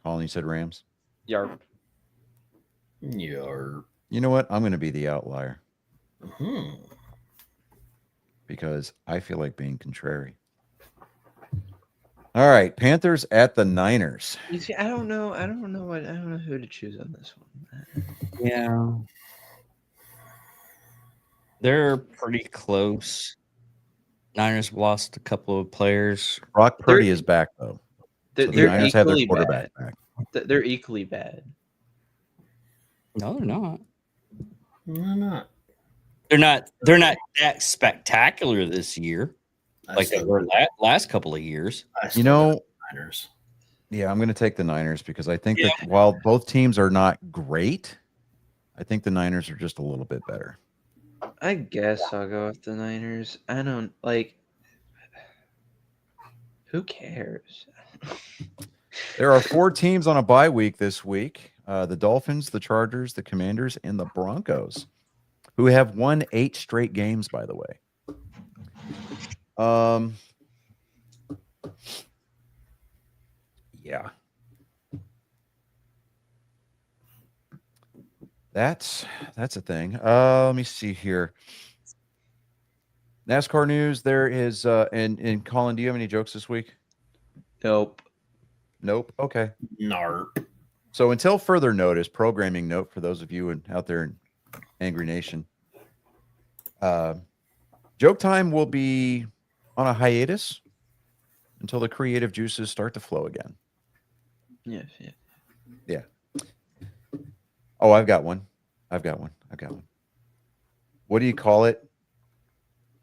Colin, you said Rams. Yarp. You're. You know what? I'm going to be the outlier Hmm. because I feel like being contrary. All right, Panthers at the Niners. You see, I don't know who to choose on this one. Yeah. They're pretty close. Niners lost a couple of players. Brock Purdy is back though. They're, So the they're Niners have their equally quarterback bad. back. They're equally bad. No, they're not. No, not. They're not that spectacular this year, like they were last couple of years. You know, Niners. yeah, I'm going to take the Niners because I think that while both teams are not great, I think the Niners are just a little bit better. I guess I'll go with the Niners. I don't like. Who cares? There are 4 teams on a bye week this week. The Dolphins, the Chargers, the Commanders, and the Broncos, who have won 8 straight games, by the way. Yeah. That's a thing. Let me see here. NASCAR news. There is and Colin, do you have any jokes this week? Nope. Nope. Okay. Narp. So until further notice, programming note for those of you out there in Angry Nation. Joke time will be on a hiatus until the creative juices start to flow again. Yes. Yeah. Yeah. Oh, I've got one. What do you call it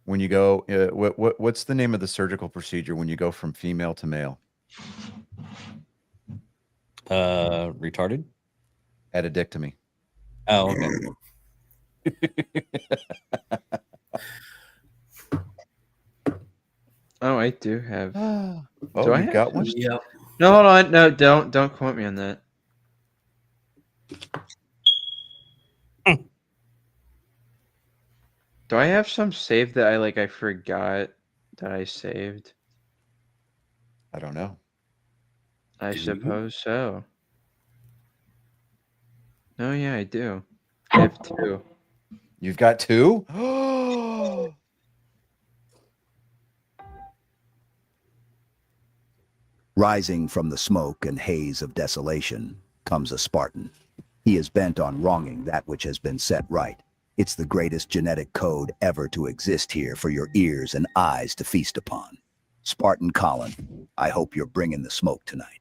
when you go? What's the name of the surgical procedure when you go from female to male? Retarded. Addictomy. Oh, okay. Oh, I do have. Oh, Do I you have got one? Yep. No, hold on. No, don't quote me on that. Do I have some saved that I forgot that I saved? I don't know. I Do you? suppose so. No, yeah, I do. I have 2. You've got 2? Oh. Rising from the smoke and haze of desolation comes a Spartan. He is bent on wronging that which has been set right. It's the greatest genetic code ever to exist here for your ears and eyes to feast upon. Spartan Colin, I hope you're bringing the smoke tonight.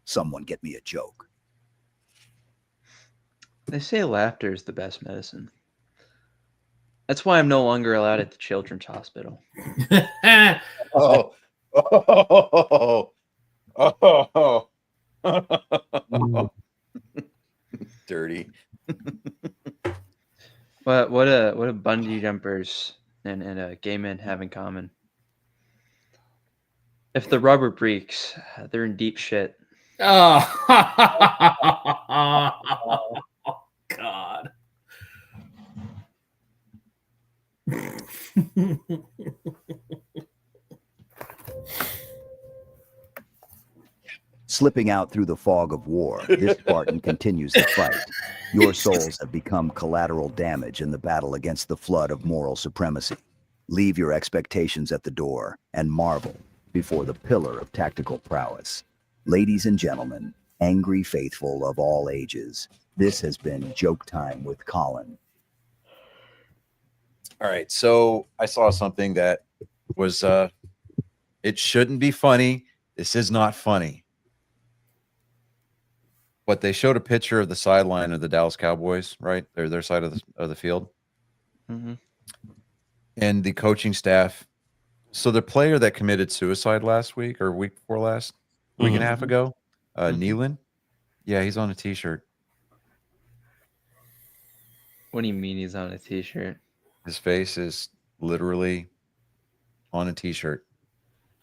Someone get me a joke. They say laughter is the best medicine. That's why I'm no longer allowed at the children's hospital. Oh. Dirty. What a bungee jumpers and gay men have in common? If the rubber breaks, they're in deep shit. Oh. God. Slipping out through the fog of war, this Spartan continues the fight. Your souls have become collateral damage in the battle against the flood of moral supremacy. Leave your expectations at the door and marvel before the pillar of tactical prowess. Ladies and gentlemen, angry faithful of all ages, this has been Joke Time with Colin. All right. So I saw something that was it shouldn't be funny. This is not funny. But they showed a picture of the sideline of the Dallas Cowboys, right? Their side of the field. Mhm. And the coaching staff. So the player that committed suicide last week or week before last, week and a half Mhm. ago, Mhm. Nealon. Yeah, he's on a t-shirt. What do you mean he's on a t-shirt? His face is literally on a t-shirt.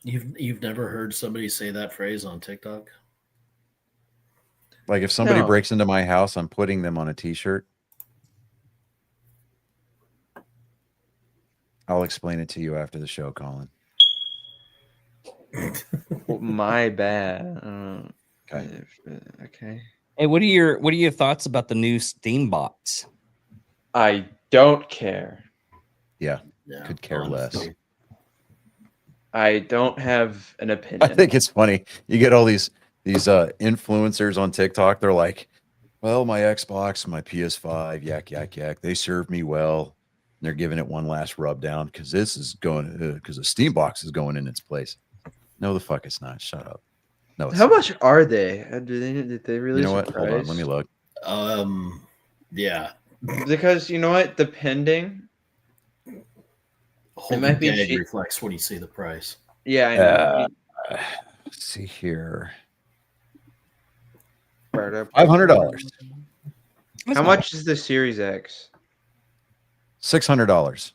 You've never heard somebody say that phrase on TikTok? Like if somebody No. breaks into my house, I'm putting them on a t-shirt. I'll explain it to you after the show, Colin. Well, my bad. Okay. Okay. Hey, what are your thoughts about the new Steam box? I don't care. Yeah, Yeah, could care less. honestly. I don't have an I opinion. think it's funny. You get all these influencers on TikTok. They're like, "Well, my Xbox, my PS5, yak yak yak. They serve me well." And they're giving it one last rub down because this is going because the Steam box is going in its place. No, the fuck it's not. Shut up. No, it's How not. much are they? Did they release You know a what? Hold on. Let me price? look. Yeah. Because you know what, depending. Holy might be gag cheap. reflex when you see the price. Yeah, I know. Let's see here. $500. $500. How much is the Series X? $600.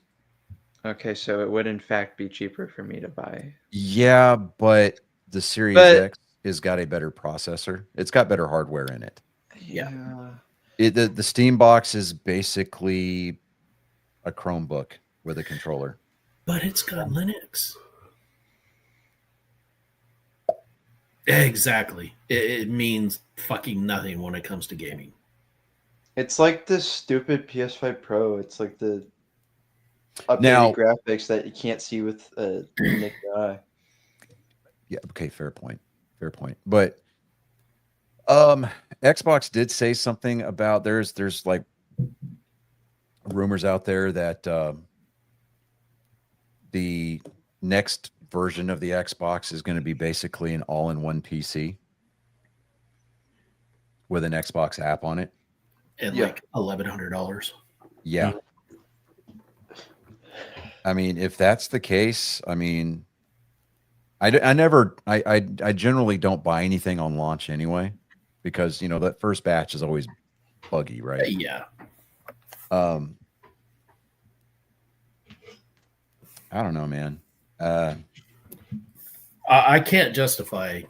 Okay, so it would in fact be cheaper for me to buy. Yeah, but the Series But- X has got a better processor. It's got better hardware in it. Yeah. The Steam box is basically a Chromebook with a controller. But it's got Linux. Exactly. It means fucking nothing when it comes to gaming. It's like this stupid PS5 Pro. It's like the updated Now- graphics that you can't see with a naked eye. Yeah, okay, fair point. Fair point. But Xbox did say something about there's like rumors out there that the next version of the Xbox is going to be basically an all-in-one PC with an Xbox app on it. And Yeah. like $1,100. Yeah. I mean, if that's the case, I mean, I generally don't buy anything on launch anyway, because you know that first batch is always buggy, right? Yeah. I don't know, man. I can't justify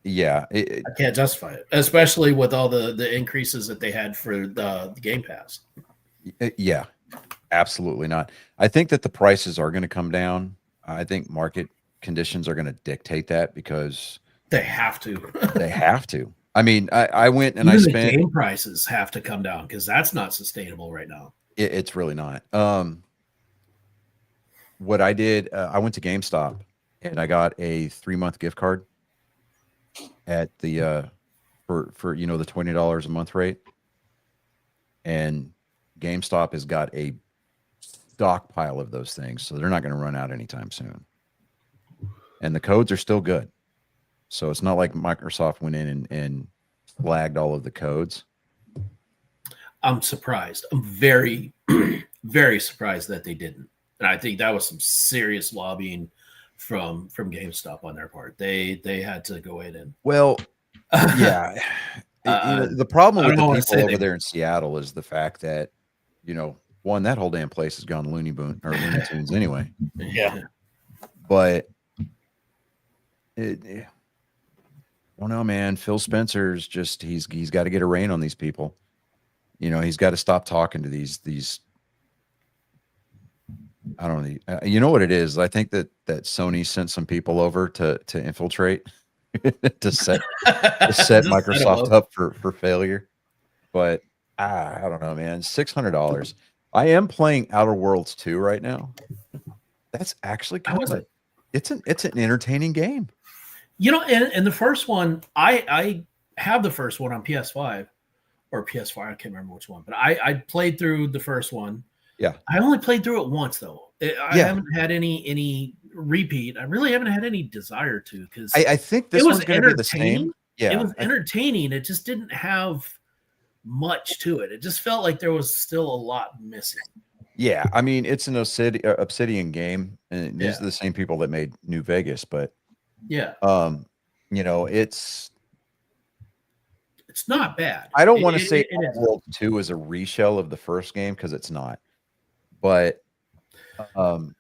Yeah, I can't justify it, especially with all the increases that they had for the Game Pass. yeah, absolutely not. I think that the prices are going to come down. I think market conditions are going to dictate that because They have to. they have to. I mean, I went and Even I the spent. game prices have to come down because that's not sustainable right now. It's really not. What I did, I went to GameStop and I got a 3-month gift card at the for you know the $20 a month rate, and GameStop has got a stockpile of those things, so they're not going to run out anytime soon. And the codes are still good, so it's not like Microsoft went in and flagged all of the codes. I'm surprised. I'm very, very surprised that they didn't. And I think that was some serious lobbying from GameStop on their part. They had to go in and Well, yeah. The problem I with don't the wanna people say over they- there in Seattle is the fact that, you know, one, that whole damn place has gone Looney Tunes anyway. yeah. But I don't know, man. Phil Spencer's just he's got to get a rein on these people. You know, he's got to stop talking to these. I don't know. You know what it is? I think that Sony sent some people over to infiltrate to set Microsoft up for failure. But I don't know, man. $600. I am playing Outer Worlds 2 right now. That's actually How kind is of it? it's an entertaining game. You know, and the first one, I have the first one on PS5 or PS4. I can't remember which one, but I played through the first one. Yeah. I only played through it once though. I Yeah. haven't had any repeat. I really haven't had any desire to because I think this it was one's going to be the same. entertaining. Yeah. It was entertaining. It just didn't have much to it. It just felt like there was still a lot missing. Yeah, I mean it's an Obsidian game, and these Yeah. are the same people that made New Vegas, but Yeah, you know, it's not bad. I don't want to say It is. World 2 is a reshell of the first game because it's not. But um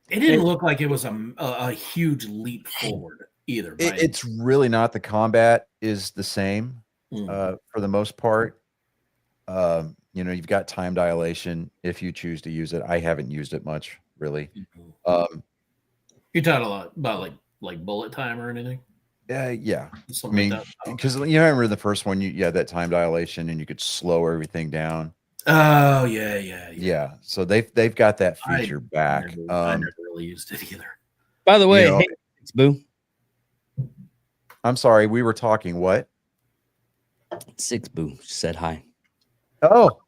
It didn't look like it was a huge leap forward either. it's really not. The combat is the same for the most part. You know, you've got time dilation if you choose to use it. I haven't used it much, really. You talking a lot about like bullet time or anything? Yeah. I Something mean, like that? because you remember the first one, you had that time dilation and you could slow everything down. Oh yeah. Yeah. So they've got that feature back. I never really used it either. By the way, You know- hey, it's Boo. I'm sorry, we were talking what? Six Boo said hi. Oh,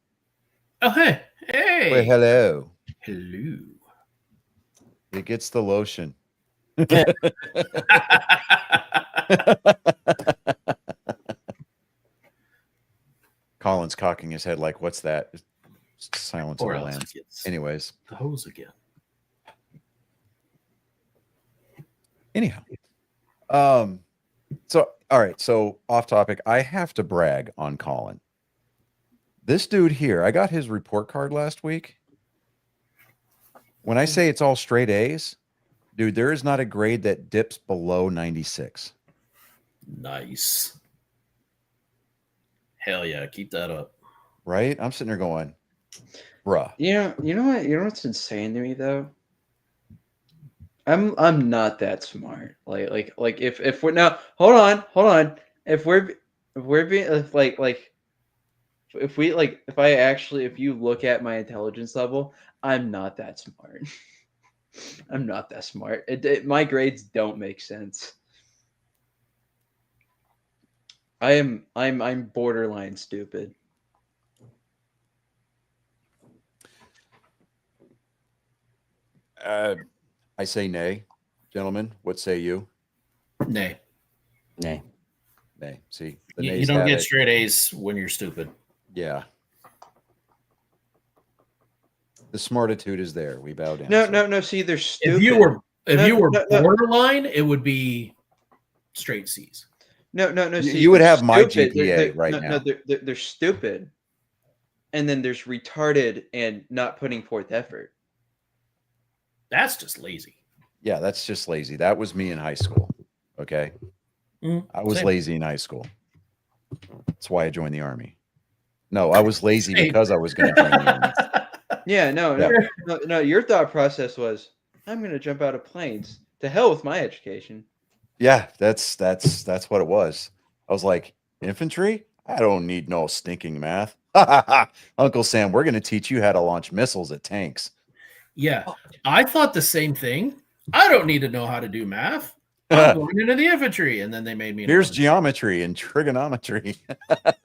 Oh hey. well, hello. Hello. It gets the lotion. Colin's cocking his head like, what's that? Silence of Or the else Lambs. it gets Anyways, the hose again. anyhow. So all right, so off topic. I have to brag on Colin. This dude here, I got his report card last week. When I say it's all straight A's, dude, there is not a grade that dips below 96. Nice. Hell yeah, keep that up. Right? I'm sitting there going, bruh. You know what's insane to me though? I'm not that smart. Like if we're now hold on. If we're being if you look at my intelligence level, I'm not that smart. I'm not that smart. My grades don't make sense. I'm borderline stupid. I say nay. Gentlemen, what say you? Nay. Nay. Nay. See, the You nays don't have get it. straight A's when you're stupid. Yeah. The smartitude is there. We bow down. No. See, they're stupid. If you were No. borderline, it would be straight C's. No. See, You would they're have my stupid. GPA right now. They're stupid, and then there's retarded and not putting forth effort. That's just lazy. Yeah, that's just lazy. That was me in high school. Okay. I was Same. lazy in high school. That's why I joined the army. No, I was lazy Same. because I was going to join the army. Yeah, no. Your thought process was, I'm going to jump out of planes. To hell with my education. Yeah, that's what it was. I was like, infantry? I don't need no stinking math. Uncle Sam, we're going to teach you how to launch missiles at tanks. Yeah, I thought the same thing. I don't need to know how to do math. I'm going into the infantry, and then they made me. Here's geometry and trigonometry.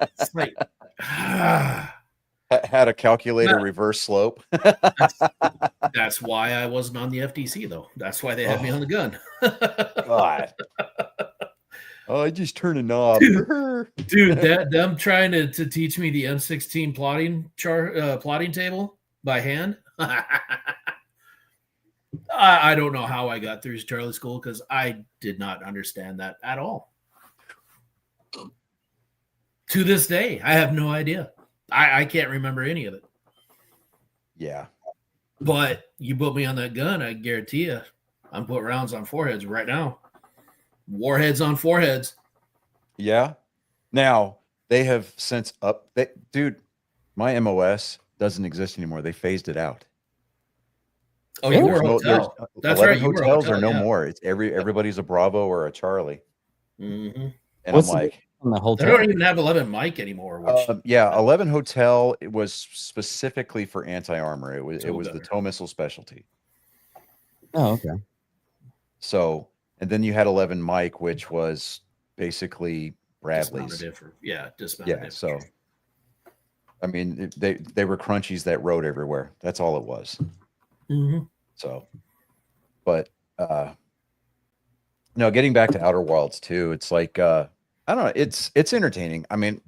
It's like, Had a calculator reverse slope. that's why I wasn't on the FDC, though. That's why they had me on the gun. God. Oh, I just turned a knob. Dude, them trying to teach me the M16 plotting table by hand. I don't know how I got through Charlie School because I did not understand that at all. To this day, I have no idea. I can't remember any of it. Yeah. But you put me on that gun, I guarantee you, I'm putting rounds on foreheads right now. Warheads on foreheads. Yeah. Now they have since dude, my MOS doesn't exist anymore. They phased it out. Oh, you were a hotel. That's 11 right. You were a hotels hotel, are no yeah. more. It's everybody's a Bravo or a Charlie. Mm-hmm. And What's I'm like, on the They hotel? don't even have 11 Mike anymore. Which yeah, 11 Hotel. It was specifically for anti-armor. It was Tow the gunner. tow missile specialty. Oh, okay. So, and then you had 11 Mike, which was basically Bradley's. dismounted infantry. Yeah, dismounted Yeah. infantry. So, I mean, they were crunchies that rode everywhere. That's all it was. Mhm. So, but no, getting back to Outer Worlds too, it's like I don't know, it's entertaining. I mean,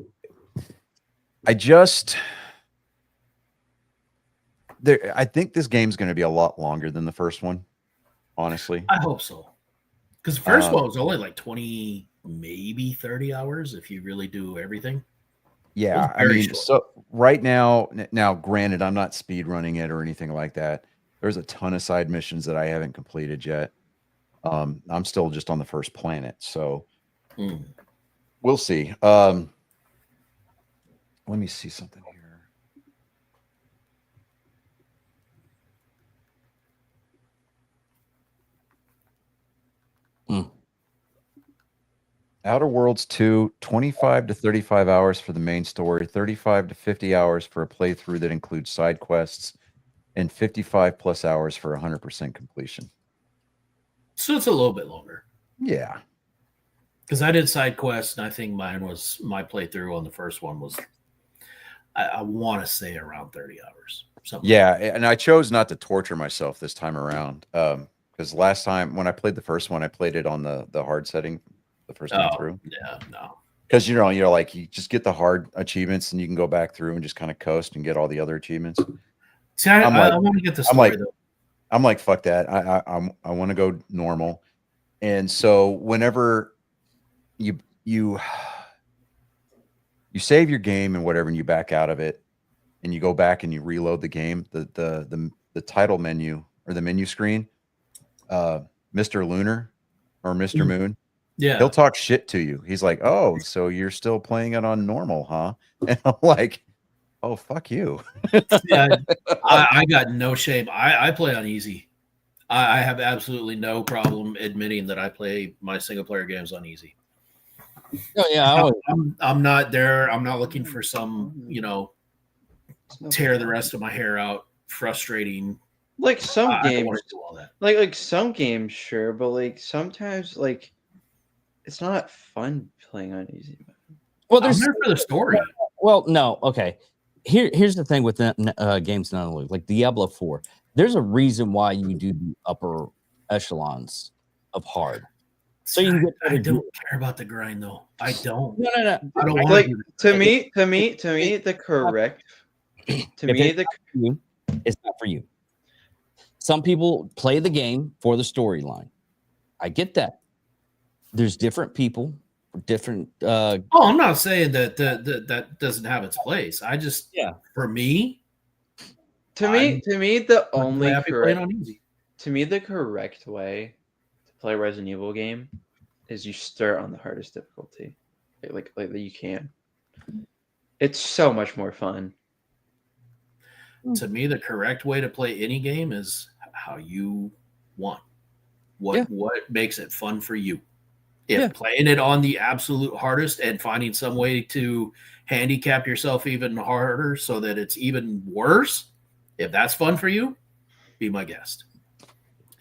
I think this game's going to be a lot longer than the first one, honestly. I hope so. Because the first Um, one was only like 20, maybe 30 hours if you really do everything. Yeah, I very mean, short. so right now, granted, I'm not speed running it or anything like that. There's a ton of side missions that I haven't completed yet. I'm still just on the first planet, so Hmm. we'll see. Let me see something here. Hmm. Outer Worlds 2, 25 to 35 hours for the main story, 35 to 50 hours for a playthrough that includes side quests, and 55 plus hours for 100% completion. So it's a little bit longer. Yeah. Because I did side quests, and I think my playthrough on the first one was, I want to say around 30 hours. Something. Yeah, and I chose not to torture myself this time around. Because last time when I played the first one, I played it on the hard setting the first time through. Yeah, no. Because you're like you just get the hard achievements and you can go back through and just kind of coast and get all the other achievements. See, I'm like- I want to get the I'm story like- though. I'm like, fuck that. I want to go normal. And so whenever you save your game and whatever, and you back out of it, and you go back and you reload the game, the title menu or the menu screen, Mr. Lunar or Mr. Mhm. Moon, Yeah. he'll talk shit to you. He's like, "Oh, so you're still playing it on normal, huh?" And I'm like, "Oh, fuck you." Yeah, I got no shame. I play on easy. I have absolutely no problem admitting that I play my single player games on easy. Oh yeah, I'm not there. I'm not looking for some, tear the rest of my hair out, frustrating. Like some I don't games, want to do all that. like some games, sure, but like sometimes, like it's not fun playing on easy mode. well, I'm there's there for the story. well, no, okay. Here's the thing with games not only like Diablo 4. There's a reason why you do the upper echelons of hard. So you can get I don't care about the grind though. I don't. No. I don't want Like to do to me, the correct, to me, the you, it's not for you. Some people play the game for the storyline. I get that. There's different people, different. Oh, I'm not saying that that doesn't have its place. I just, for me, to me, the I'm only happy playing correct, on easy. to me, the correct way to play a Resident Evil game is you start on the hardest difficulty, like you can. It's so much more fun. To me, the correct way to play any game is how you want. What makes it fun for you? If playing it on the absolute hardest and finding some way to handicap yourself even harder so that it's even worse, if that's fun for you, be my guest.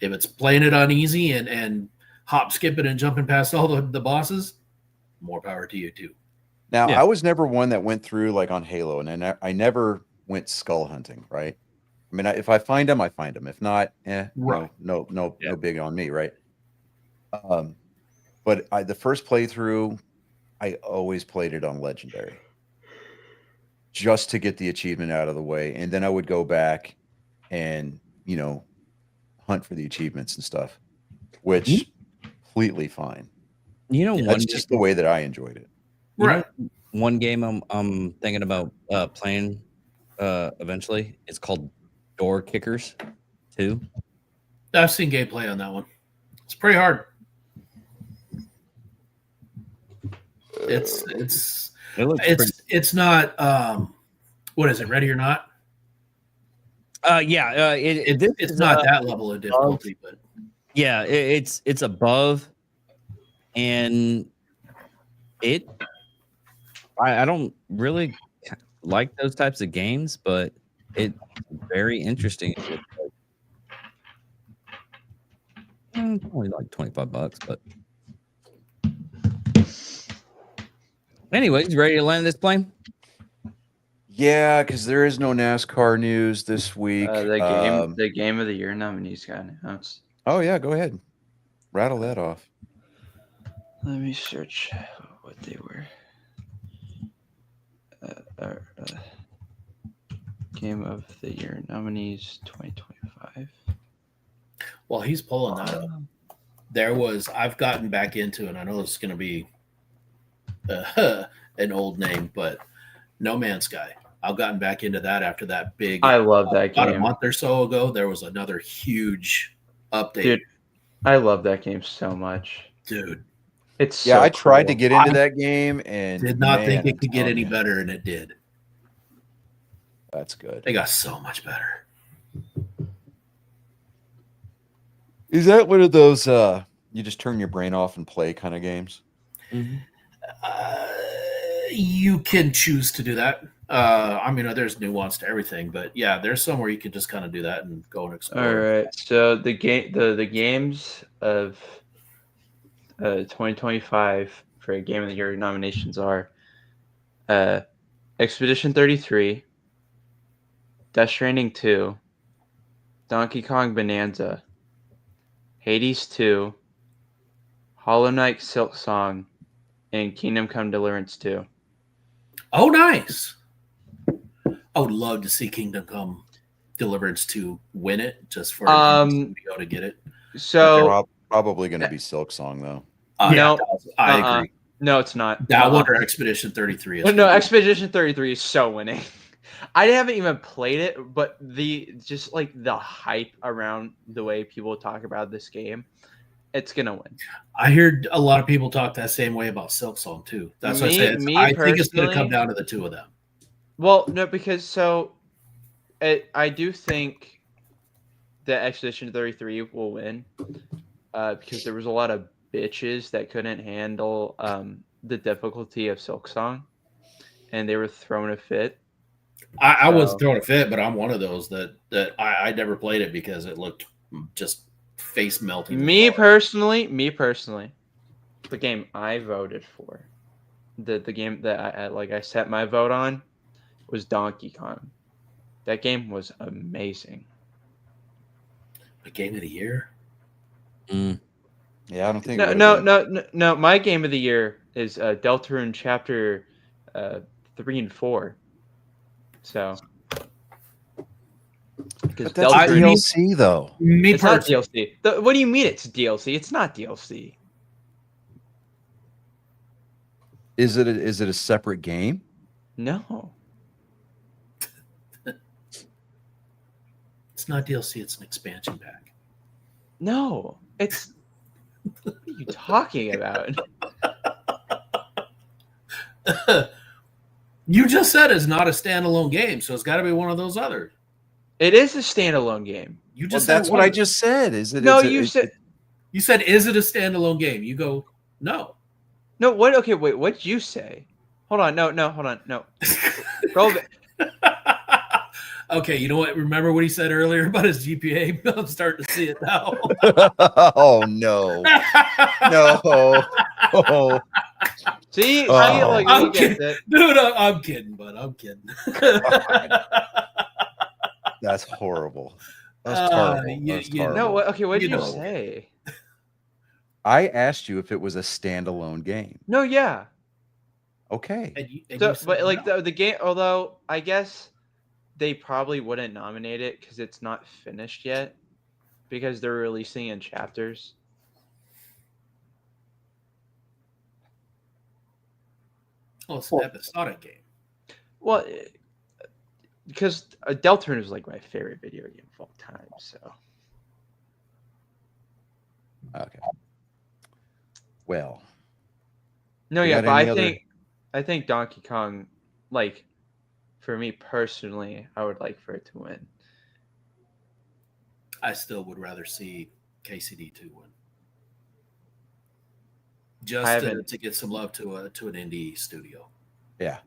If it's playing it on easy and hop skipping and jumping past all the bosses, more power to you too. Now, I was never one that went through like on Halo, and I never went skull hunting, right? I mean, if I find them, I find them. If not, Right. no big on me, right? But the first playthrough, I always played it on Legendary, just to get the achievement out of the way, and then I would go back and hunt for the achievements and stuff, which completely fine. That's just the way that I enjoyed it. Right. One game I'm thinking about playing eventually. It's called Door Kickers 2. I've seen gameplay on that one. It's pretty hard. It's not what is it, Ready or Not? It's not that level of difficulty, but it's above, and I don't really like those types of games, but it's very interesting. It's only like $25, but anyways, ready to land this plane? Yeah, because there is no NASCAR news this week. The game of the year nominees got announced. Oh yeah, go ahead, rattle that off. Let me search what they were. Game of the Year nominees 2025. While he's pulling that up, I've gotten back into, and I know it's going to be an old name, but No Man's Sky. I've gotten back into that after that big. I love that About a game. month or so ago, there was another huge update. Dude, I love that game so much. Dude, It's Yeah, so I tried to cool. get into that game and did not man, think it could get I'm any telling you, better, and it did. That's good. They got so much better. Is that one of those you just turn your brain off and play kind of games? You can choose to do that. I mean, there's nuance to everything, but yeah, there's somewhere you can just kind of do that and go and explore. All right. So the games of 2025 for Game of the Year nominations are Expedition 33, Death Stranding 2, Donkey Kong Bonanza, Hades 2, Hollow Knight Silk Song, and Kingdom Come Deliverance 2. Oh, nice. I would love to see Kingdom Come Deliverance 2 win it just for an studio to get it. So Probably going to be Silk Song though. No, I agree. no, it's not. That one or Expedition 33 is No, Expedition 33 is so winning. I haven't even played it, but the hype around the way people talk about this game, it's gonna win. I heard a lot of people talk that same way about Silk Song too. That's what I said. I think it's going to come down to the two of them. Well, no, because I do think that Expedition 33 will win because there was a lot of bitches that couldn't handle the difficulty of Silk Song, and they were throwing a fit. I was throwing a fit, but I'm one of those that I never played it because it looked just face melting. Me personally, the game I voted for, the game that I set my vote on, was Donkey Kong. That game was amazing. The game of the year? Yeah, I don't think. No. My game of the year is Deltarune Chapter 3 and 4. So, because That's DLC though. It's not DLC. What do you mean it's DLC? It's not DLC. Is it a separate game? No. It's not DLC. It's an expansion pack. No. It's. What are you talking about? You just said it's not a standalone game, so it's got to be one of those others. It is a standalone game. You just that's what I just said. Is it? No, you said. You said, "Is it a standalone game?" You go, "No." No. What? Okay. Wait. What'd you say? Hold on. No. Hold on. No. Roll it. Okay, you know what? Remember what he said earlier about his GPA? I'm starting to see it now. Oh no! No! Oh. See, I'm you kidding. get it. Dude, I'm kidding, but I'm kidding. That's horrible. That's terrible. That's terrible. No. What? Okay. What did you know. say? I asked you if it was a standalone game. No. Yeah. Okay. And you So, said but like no. the game, although I guess they probably wouldn't nominate it because it's not finished yet, because they're releasing in chapters. Oh, it's an episodic game. Well, because Deltarune is like my favorite video game of all time. So Okay. Well. no, You yeah, got but any I think Donkey Kong, like, for me personally, I would like for it to win. I still would rather see KCD2 win. Just to get some love to an indie studio. Yeah.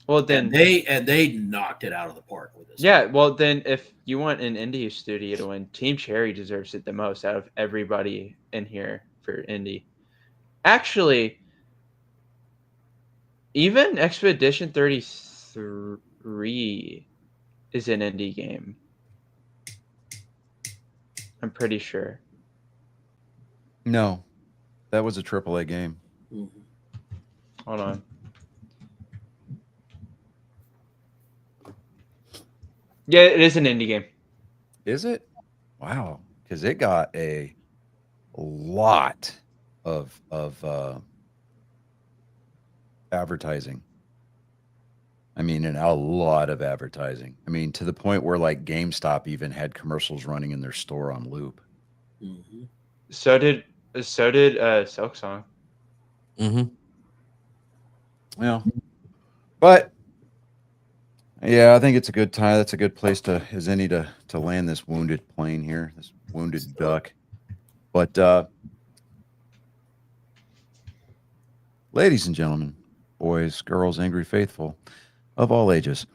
Well, then And they knocked it out of the park with this. yeah. Well, then if you want an indie studio to win, Team Cherry deserves it the most out of everybody in here for indie. Actually, even Expedition 33 is an indie game. I'm pretty sure. No, that was a AAA game. Mm-hmm. Hold on. Yeah, it is an indie game. Is it? Wow, because it got a lot of advertising. I mean, and a lot of advertising. I mean, to the point where like GameStop even had commercials running in their store on loop. Mhm. So did Silk Song. Mm-hmm. Well, but yeah, I think it's a good time. That's a good place as any to land this wounded plane here, this wounded duck. But ladies and gentlemen, boys, girls, angry faithful of all ages,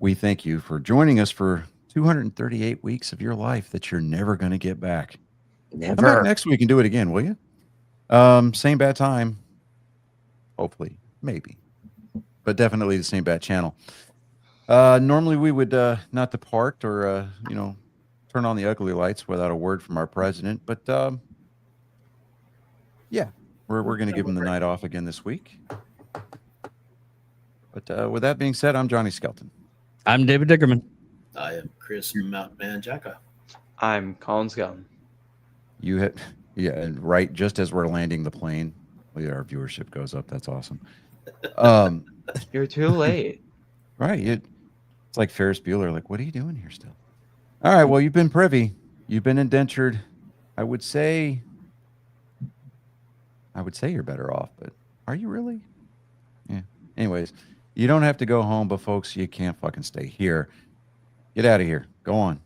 we thank you for joining us for 238 weeks of your life that you're never going to get back. Come back Never. next week and do it again, will you? Same bad time. Hopefully, maybe, but definitely the same bad channel. Normally we would not depart or turn on the ugly lights without a word from our president, but yeah, we're going to give him the night off again this week. But with that being said, I'm Johnny Skelton. I'm David Dickerman. I am Chris Mountain Jacka. I'm Colin Skelton. You hit, yeah, and right just as we're landing the plane, our viewership goes up. That's awesome. You're too late. Right, it's like Ferris Bueller. Like, what are you doing here still? All right, well, you've been privy, you've been indentured. I would say you're better off, but are you really? Yeah. Anyways, you don't have to go home, but folks, you can't fucking stay here. Get out of here. Go on.